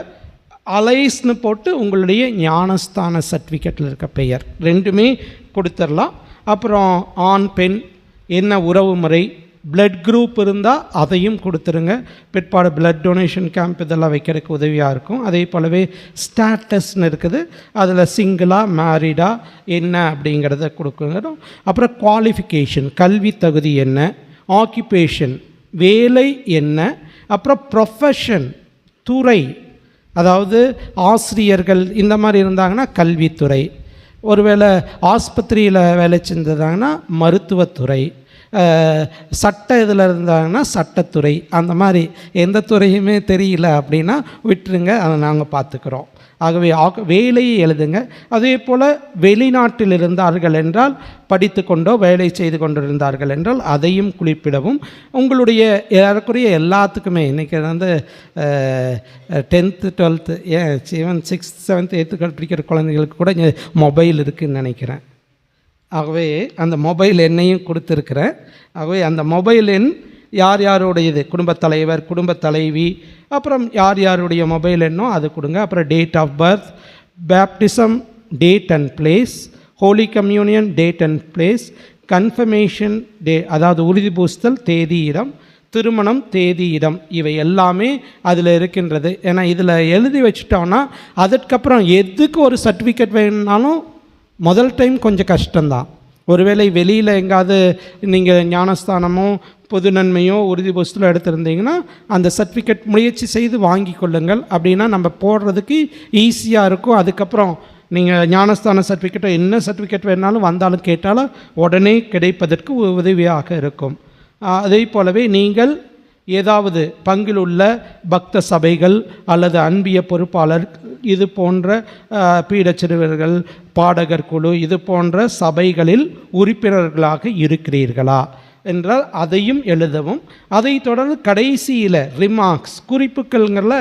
அலைஸ்னு போட்டு உங்களுடைய ஞானஸ்தான சர்டிஃபிகேட்டில் இருக்க பெயர், 2மே கொடுத்துடலாம். அப்புறம் ஆண் பெண், என்ன உறவு முறை, பிளட் குரூப் இருந்தால் அதையும் கொடுத்துருங்க. பிற்பாடு பிளட் டொனேஷன் கேம்ப் இதெல்லாம் வைக்கிறதுக்கு உதவியாக இருக்கும். அதே போலவே ஸ்டேட்டஸ்ன்னு இருக்குது, அதில் சிங்கிளாக மேரிடாக என்ன அப்படிங்கிறத கொடுக்குறோம். அப்புறம் குவாலிஃபிகேஷன், கல்வி தகுதி என்ன, ஆக்கியூபேஷன் வேலை என்ன, அப்புறம் ப்ரொஃபஷன் துறை, அதாவது ஆசிரியர்கள் இந்த மாதிரி இருந்தாங்கன்னா கல்வித்துறை, ஒருவேளை ஆஸ்பத்திரியில் வேலை செஞ்சிருந்தாங்கன்னா மருத்துவத்துறை, சட்ட இதில் இருந்தாங்கன்னா சட்டத்துறை, அந்த மாதிரி எந்த துறையுமே தெரியல அப்படின்னா விட்டுருங்க, அதை நாங்கள் பார்த்துக்குறோம். ஆகவே வேலையை எழுதுங்க. அதே போல் வெளிநாட்டில் இருந்தார்கள் என்றால், படித்து கொண்டோ வேலை செய்து கொண்டிருந்தார்கள் என்றால் அதையும் குறிப்பிடவும். உங்களுடைய ஏறக்குறைய எல்லாத்துக்குமே இன்றைக்கி 10th 12th 6th 7th 8th படிக்கிற குழந்தைங்களுக்கு கூட மொபைல் இருக்குதுன்னு நினைக்கிறேன். ஆகவே அந்த மொபைல் எண்ணையும் கொடுத்துருக்குறேன். ஆகவே அந்த மொபைல் எண் யார் யாருடையது, குடும்பத் தலைவர், குடும்பத் தலைவி, அப்புறம் யார் யாருடைய மொபைல் எண்ணோ அது கொடுங்க. அப்புறம் date of birth, baptism date and place, holy communion date and place, confirmation day அதாவது உறுதி பூசுதல் தேதி இடம், திருமணம் தேதி இடம், இவை எல்லாமே அதில் இருக்கின்றது. ஏன்னா இதில் எழுதி வச்சுட்டோன்னா அதற்கப்புறம் எதுக்கு ஒரு சர்டிஃபிகேட் வேணும்னாலும் முதல் டைம் கொஞ்சம் கஷ்டம்தான். ஒருவேளை வெளியில் எங்காவது நீங்கள் ஞானஸ்தானமோ பொது நன்மையோ உறுதி புஸ்தகம் எடுத்திருந்தீங்கன்னா அந்த சர்டிஃபிகேட் முயற்சி செய்து வாங்கி கொள்ளுங்கள். அப்படின்னா நம்ம போடுறதுக்கு ஈஸியாக இருக்கும். அதுக்கப்புறம் நீங்கள் ஞானஸ்தான சர்டிஃபிகேட்டோ என்ன சர்டிஃபிகேட் வேணாலும் வந்தாலும் கேட்டாலும் உடனே கிடைப்பதற்கு உதவியாக இருக்கும். அதே போலவே நீங்கள் ஏதாவது பங்கில் உள்ள பக்த சபைகள் அல்லது அன்பிய பொறுப்பாளர் இது போன்ற பீடச்சிறுவர்கள் பாடகர் குழு இது போன்ற சபைகளில் உறுப்பினர்களாக இருக்கிறீர்களா என்றால் அதையும் எழுதவும். அதை தொடர்ந்து கடைசியில் ரிமார்க்ஸ் குறிப்புகள்ங்கிற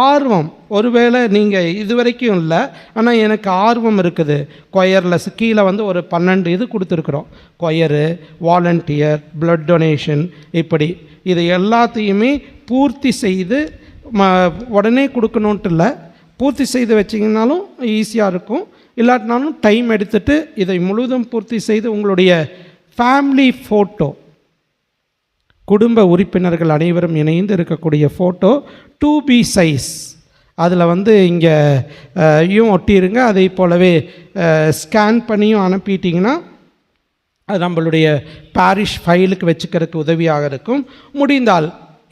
ஆர்வம், ஒருவேளை நீங்கள் இதுவரைக்கும் இல்லை ஆனால் எனக்கு ஆர்வம் இருக்குது கொயரில் கீழே வந்து ஒரு 12 இது கொடுத்துருக்குறோம், கொயரு, வாலண்டியர், பிளட் டொனேஷன், இப்படி இது எல்லாத்தையுமே பூர்த்தி செய்து உடனே கொடுக்கணுன்ட்டு இல்லை, பூர்த்தி செய்து வச்சிங்கனாலும் ஈஸியாக இருக்கும். இல்லாட்டினாலும் டைம் எடுத்துகிட்டு இதை முழுவதும் பூர்த்தி செய்து உங்களுடைய ஃபேமிலி ஃபோட்டோ, குடும்ப உறுப்பினர்கள் அனைவரும் இணைந்து இருக்கக்கூடிய ஃபோட்டோ 2B சைஸ் அதில் வந்து இங்கே ஒட்டிடுங்க. அதே போலவே ஸ்கேன் பண்ணியும் அனுப்பிட்டிங்கன்னா அது நம்மளுடைய பாரிஷ் ஃபைலுக்கு வச்சுக்கிறதுக்கு உதவியாக இருக்கும். முடிந்தால்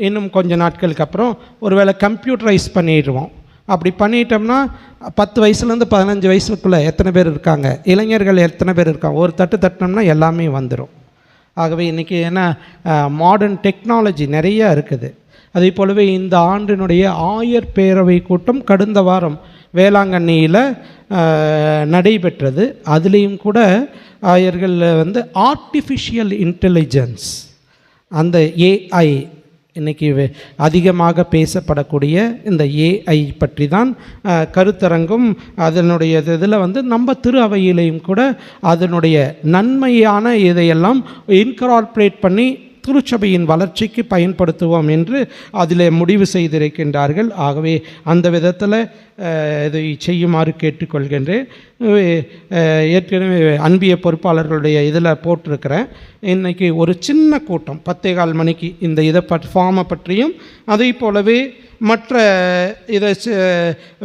இன்னும் கொஞ்சம் நாட்களுக்கு அப்புறம் ஒருவேளை கம்ப்யூட்டரைஸ் பண்ணிடுவோம். அப்படி பண்ணிட்டோம்னா 10 வயசுலேருந்து 15 வயசுக்குள்ளே எத்தனை பேர் இருக்காங்க, இளைஞர்கள் எத்தனை பேர் இருக்காங்க, ஒரு தட்டு தட்டினோம்னா எல்லாமே வந்துடும். ஆகவே இன்றைக்கி ஏன்னா மாடர்ன் டெக்னாலஜி நிறையா இருக்குது. அதே போலவே இந்த ஆண்டினுடைய ஆயர் பேரவை கூட்டம் கடந்த வாரம் வேளாங்கண்ணியில் நடைபெற்றது. அதுலேயும் கூட ஆயர்கள் வந்து ஆர்டிஃபிஷியல் இன்டெலிஜென்ஸ், அந்த ஏஐ இன்றைக்கி அதிகமாக பேசப்படக்கூடிய இந்த ஏஐ பற்றி தான் கருத்தரங்கும் அதனுடைய இதில் வந்து நம்ம திரு அவையிலையும் கூட அதனுடைய நன்மையான இதையெல்லாம் இன்கார்பரேட் பண்ணி திருச்சபையின் வளர்ச்சிக்கு பயன்படுத்துவோம் என்று அதில் முடிவு செய்திருக்கின்றார்கள். ஆகவே அந்த விதத்தில் இதை செய்யுமாறு கேட்டுக்கொள்கின்றேன். ஏற்கனவே அன்பிய பொறுப்பாளர்களுடைய இதில் போட்டிருக்கிறேன். இன்றைக்கி ஒரு சின்ன கூட்டம் 10:15 மணிக்கு இந்த ஃபார்மை பற்றியும் அதே போலவே மற்ற இதை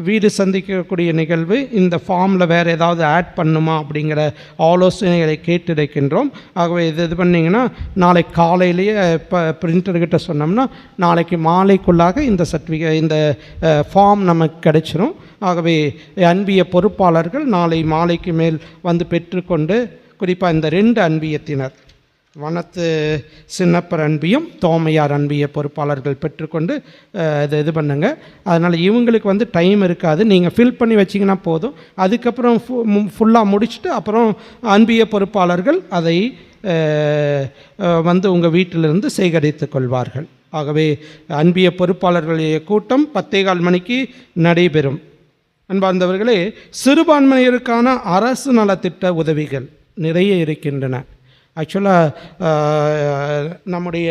வீடு சந்திக்கக்கூடிய நிகழ்வு இந்த ஃபார்மில் வேறு ஏதாவது ஆட் பண்ணுமா அப்படிங்கிற ஆலோசனைகளை கேட்டிருக்கின்றோம். ஆகவே இது பண்ணிங்கன்னா நாளைக்கு காலையிலேயே இப்போ பிரிண்டர்கிட்ட சொன்னோம்னா நாளைக்கு மாலைக்குள்ளாக இந்த சர்டிஃபிகேட் இந்த ஃபார்ம் நமக்கு கிடைச்சிரும். ஆகவே அன்பிய பொறுப்பாளர்கள் நாளை மாலைக்கு மேல் வந்து பெற்றுக்கொண்டு, குறிப்பாக இந்த 2 அன்பியத்தினர் வனத்து சின்னப்பர் அன்பியும் தோமையார் அன்பிய பொறுப்பாளர்கள் பெற்றுக்கொண்டு இது பண்ணுங்க. அதனால் இவங்களுக்கு வந்து டைம் இருக்காது, நீங்கள் ஃபில் பண்ணி வச்சிங்கன்னா போதும். அதுக்கப்புறம் ஃபுல்லாக முடிச்சுட்டு அப்புறம் அன்பிய பொறுப்பாளர்கள் அதை வந்து உங்கள் வீட்டிலிருந்து சேகரித்து கொள்வார்கள். ஆகவே அன்பிய பொறுப்பாளர்களுடைய கூட்டம் 10:15 மணிக்கு நடைபெறும். அன்பார்ந்தவர்களே, சிறுபான்மையினருக்கான அரசு நலத்திட்ட உதவிகள் நிறைய இருக்கின்றன. ஆக்சுவலாக நம்முடைய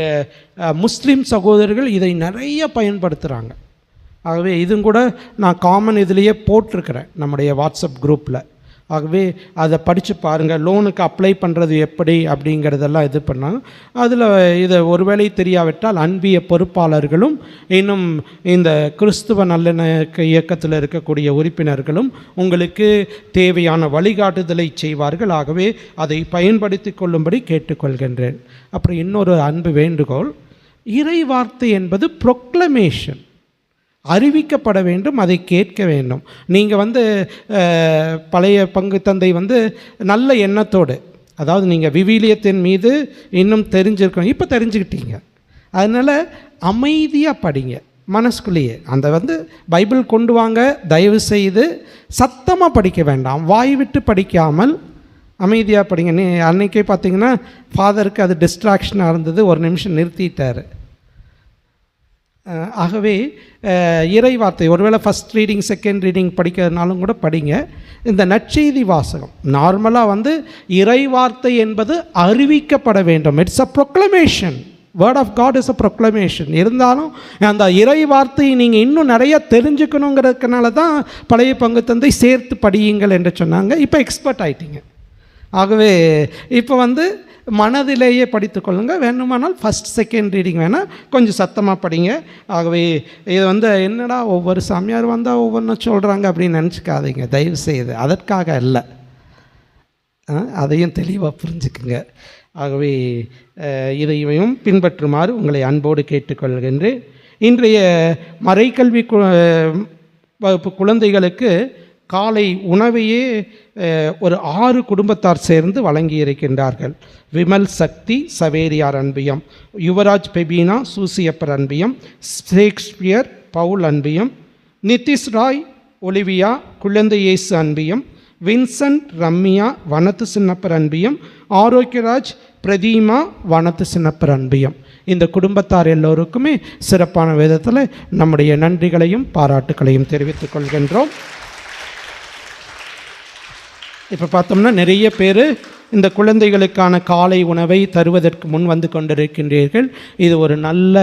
முஸ்லீம் சகோதரர்கள் இதை நிறைய பயன்படுத்துகிறாங்க. ஆகவே இதுவும் கூட நான் காமன் இதிலேயே போட்டிருக்கிறேன் நம்முடைய வாட்ஸ்அப் குரூப்பில். ஆகவே அதை படித்து பாருங்கள். லோனுக்கு அப்ளை பண்ணுறது எப்படி அப்படிங்கிறதெல்லாம் இது பண்ணாங்க. அதில் இதை ஒருவேளை தெரியாவிட்டால் அன்பிய பொறுப்பாளர்களும் இன்னும் இந்த கிறிஸ்துவ நல்லிணக்க இயக்கத்தில் இருக்கக்கூடிய உறுப்பினர்களும் உங்களுக்கு தேவையான வழிகாட்டுதலை செய்வார்கள். ஆகவே அதை பயன்படுத்தி கொள்ளும்படி கேட்டுக்கொள்கின்றேன். அப்புறம் இன்னொரு அன்பு வேண்டுகோள், இறை வார்த்தை என்பது ப்ரொக்ளமேஷன், அறிவிக்கப்பட வேண்டும், அதை கேட்க வேண்டும். நீங்கள் வந்து பழைய பங்கு தந்தை வந்து நல்ல எண்ணத்தோடு, அதாவது நீங்கள் விவிலியத்தின் மீது இன்னும் தெரிஞ்சிருக்கணும், இப்போ தெரிஞ்சுக்கிட்டீங்க, அதனால் அமைதியாக படிங்க. மனசுக்குள்ளேயே அந்த வந்து பைபிள் கொண்டு வாங்க, தயவு செய்து சத்தமாக படிக்க வேண்டாம், வாய் விட்டு படிக்காமல் அமைதியாக படிங்க. அன்றைக்கே பார்த்தீங்கன்னா ஃபாதருக்கு அது டிஸ்ட்ராக்ஷனாக இருந்தது, ஒரு நிமிஷம் நிறுத்திட்டார். ஆகவே இறை வார்த்தை ஒருவேளை ஃபஸ்ட் ரீடிங் செகண்ட் ரீடிங் படிக்கிறதுனாலும் கூட படிங்க. இந்த நற்செய்தி வாசகம் நார்மலாக வந்து இறை வார்த்தை என்பது அறிவிக்கப்பட வேண்டும். It's a proclamation. Word of God is a proclamation. இருந்தாலும் அந்த இறை வார்த்தையை நீங்கள் இன்னும் நிறைய தெரிஞ்சுக்கணுங்கிறதுனால தான் பழைய பங்கு தந்தை சேர்த்து படியுங்கள் என்று சொன்னாங்க. இப்போ எக்ஸ்பர்ட் ஆகிட்டீங்க. ஆகவே இப்போ வந்து மனதிலேயே படித்து கொள்ளுங்கள். வேணுமானால் ஃபஸ்ட் செகண்ட் ரீடிங் வேணால் கொஞ்சம் சத்தமாக படிங்க. ஆகவே இது வந்து என்னடா ஒவ்வொரு சாமியார் வந்தால் ஒவ்வொன்றும் சொல்கிறாங்க அப்படின்னு நினச்சிக்காதீங்க, தயவு செய்து. அதற்காக இல்லை, அதையும் தெளிவாக புரிஞ்சுக்குங்க. ஆகவே இதையும் பின்பற்றுமாறு உங்களை அன்போடு கேட்டுக்கொள்கின்றேன். இன்றைய மறைக்கல்வி வகுப்பு குழந்தைகளுக்கு காலை உணவையே ஒரு 6 குடும்பத்தார் சேர்ந்து வழங்கி இருக்கின்றார்கள். விமல் சக்தி சவேரியார் அன்பியம், யுவராஜ் பெபீனா சூசியப்பர் அன்பியம், ஷேக்ஸ்பியர் பவுல் அன்பியம், நிதிஷ் ராய் ஒலிவியா குழந்தை இயேசு அன்பியம், வின்சென்ட் ரம்யா வனத்து சின்னப்பர் அன்பியம், ஆரோக்கியராஜ் பிரதீமா வனத்து சின்னப்பர் அன்பியம். இந்த குடும்பத்தார் எல்லோருக்குமே சிறப்பான விதத்தில் நம்முடைய நன்றிகளையும் பாராட்டுகளையும் தெரிவித்துக் கொள்கின்றோம். இப்போ பார்த்தோம்னா நிறைய பேர் இந்த குழந்தைகளுக்கான காலை உணவை தருவதற்கு முன் வந்து கொண்டிருக்கின்றீர்கள். இது ஒரு நல்ல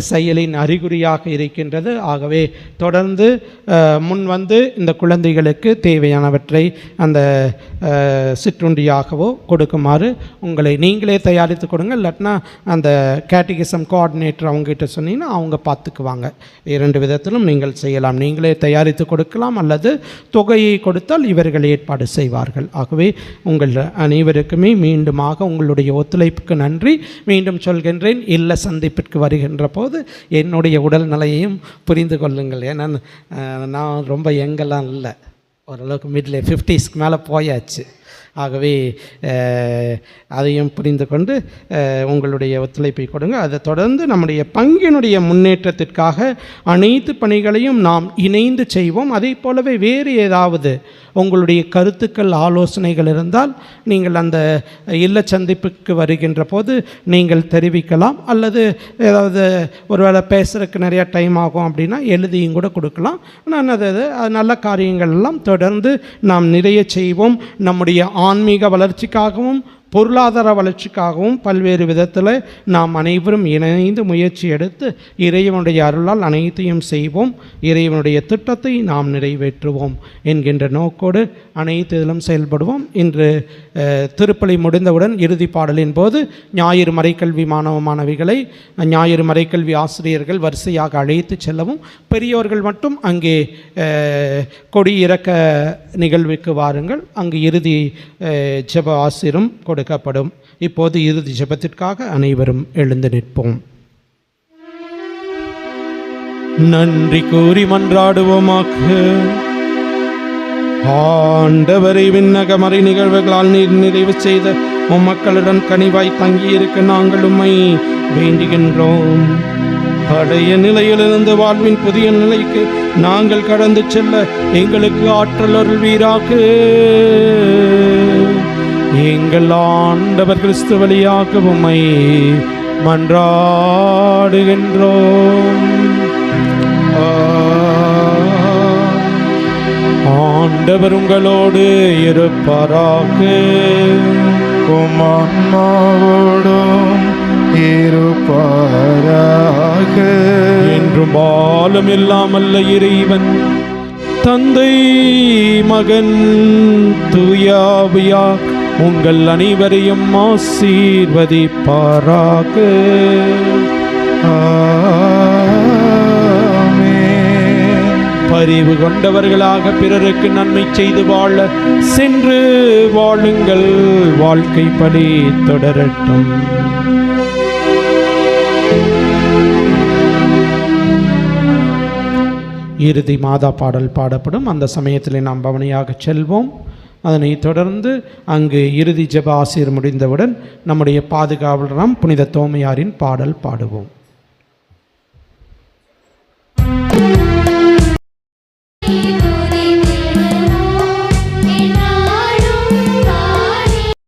செயலின் அறிகுறியாக இருக்கின்றது. ஆகவே தொடர்ந்து முன் வந்து இந்த குழந்தைகளுக்கு தேவையானவற்றை அந்த சிற்றுண்டியாகவோ கொடுக்குமாறு உங்களை நீங்களே தயாரித்து கொடுங்க. இல்லாட்டினா அந்த கேட்டிகிசம் கோஆர்டினேட்டர் அவங்ககிட்ட சொன்னீங்கன்னா அவங்க பார்த்துக்குவாங்க. 2 விதத்திலும் நீங்கள் செய்யலாம். நீங்களே தயாரித்து கொடுக்கலாம், அல்லது தொகையை கொடுத்தால் இவர்கள் ஏற்பாடு செய்வார்கள். ஆகவே உங்கள் அனைவருக்குமே மீண்டுமாக உங்களுடைய ஒத்துழைப்புக்கு நன்றி. மீண்டும் சொல்கின்றேன், இல்ல சந்திப்பிற்கு வருகின்ற போது என்னுடைய உடல் நிலையையும் புரிந்து கொள்ளுங்கள். ஏன்னா நான் ரொம்ப யங்கெல்லாம் இல்லை, ஓரளவுக்கு மிடில் 50ஸ்க்கு மேலே போயாச்சு. ஆகவே அதையும் புரிந்து கொண்டு உங்களுடைய ஒத்துழைப்பை கொடுங்க. அதை தொடர்ந்து நம்முடைய பங்கினுடைய முன்னேற்றத்திற்காக அனைத்து பணிகளையும் நாம் இணைந்து செய்வோம். அதே போலவே வேறு ஏதாவது உங்களுடைய கருத்துக்கள் ஆலோசனைகள் இருந்தால் நீங்கள் அந்த இல்ல சந்திப்புக்கு வருகின்ற போது நீங்கள் தெரிவிக்கலாம். அல்லது ஏதாவது ஒருவேளை பேசுகிறதுக்கு நிறையா டைம் ஆகும் அப்படின்னா எழுதியும் கூட கொடுக்கலாம். நான் அது நல்ல காரியங்கள் எல்லாம் தொடர்ந்து நாம் நிறைய செய்வோம். நம்முடைய ஆன்மீக வளர்ச்சிக்காகவும் பொருளாதார வளர்ச்சிக்காகவும் பல்வேறு விதத்தில் நாம் அனைவரும் இணைந்து முயற்சி எடுத்து இறைவனுடைய அருளால் அனைத்தையும் செய்வோம். இறைவனுடைய திட்டத்தை நாம் நிறைவேற்றுவோம் என்கின்ற நோக்கோடு அனைத்து இதிலும் செயல்படுவோம். இன்று திருப்பலி முடிந்தவுடன் இறுதி பாடலின் போது ஞாயிறு மறைக்கல்வி மாணவ மாணவிகளை ஞாயிறு மறைக்கல்வி ஆசிரியர்கள் வரிசையாக அழைத்து செல்லவும், பெரியோர்கள் மட்டும் அங்கே கொடி இறக்க நிகழ்வுக்கு வாருங்கள். அங்கு இறுதி ஜெப ஆசிரும் கொடுக்கப்படும். இப்போது இறுதி ஜெபத்திற்காக அனைவரும் எழுந்து நிற்போம். நன்றி கூறி மன்றாடுவோமாக. ஆண்டவரை விண்ணக மறை நிகழ்வுகளால் நீர் நிறைவு செய்த மக்களுடன் கனிவாய் தங்கியிருக்க நாங்கள் உம்மை வேண்டுகின்றோம். பழைய நிலையிலிருந்து வாழ்வின் புதிய நிலைக்கு நாங்கள் கடந்து செல்ல எங்களுக்கு ஆற்றல் அருள்வீராக. எங்கள் ஆண்டவர் கிறிஸ்து வழியாக உம்மை மன்றாடுகின்றோம். ஆண்டவர் உங்களோடு இருப்பாராக. உம் ஆன்மாவோடும் இருப்பாராக. என்றும் பாலும் இல்லாமல்ல இறைவன் தந்தை மகன் தூயாவியா உங்கள் அனைவரையும் ஆசீர்வதிப்பாராக. பரிவு கொண்டவர்களாக பிறருக்கு நன்மை செய்து வாழ சென்று வாழுங்கள். வாழ்க்கை படி தொடரட்டும். இறுதி மாதா பாடல் பாடப்படும். அந்த சமயத்தில் நாம் பவனியாக செல்வோம். அதனை தொடர்ந்து அங்கு இறுதி ஜெப ஆசிர் முடிந்தவுடன் நம்முடைய பாதுகாவலராம் புனித தோமையாரின் பாடல் பாடுவோம்.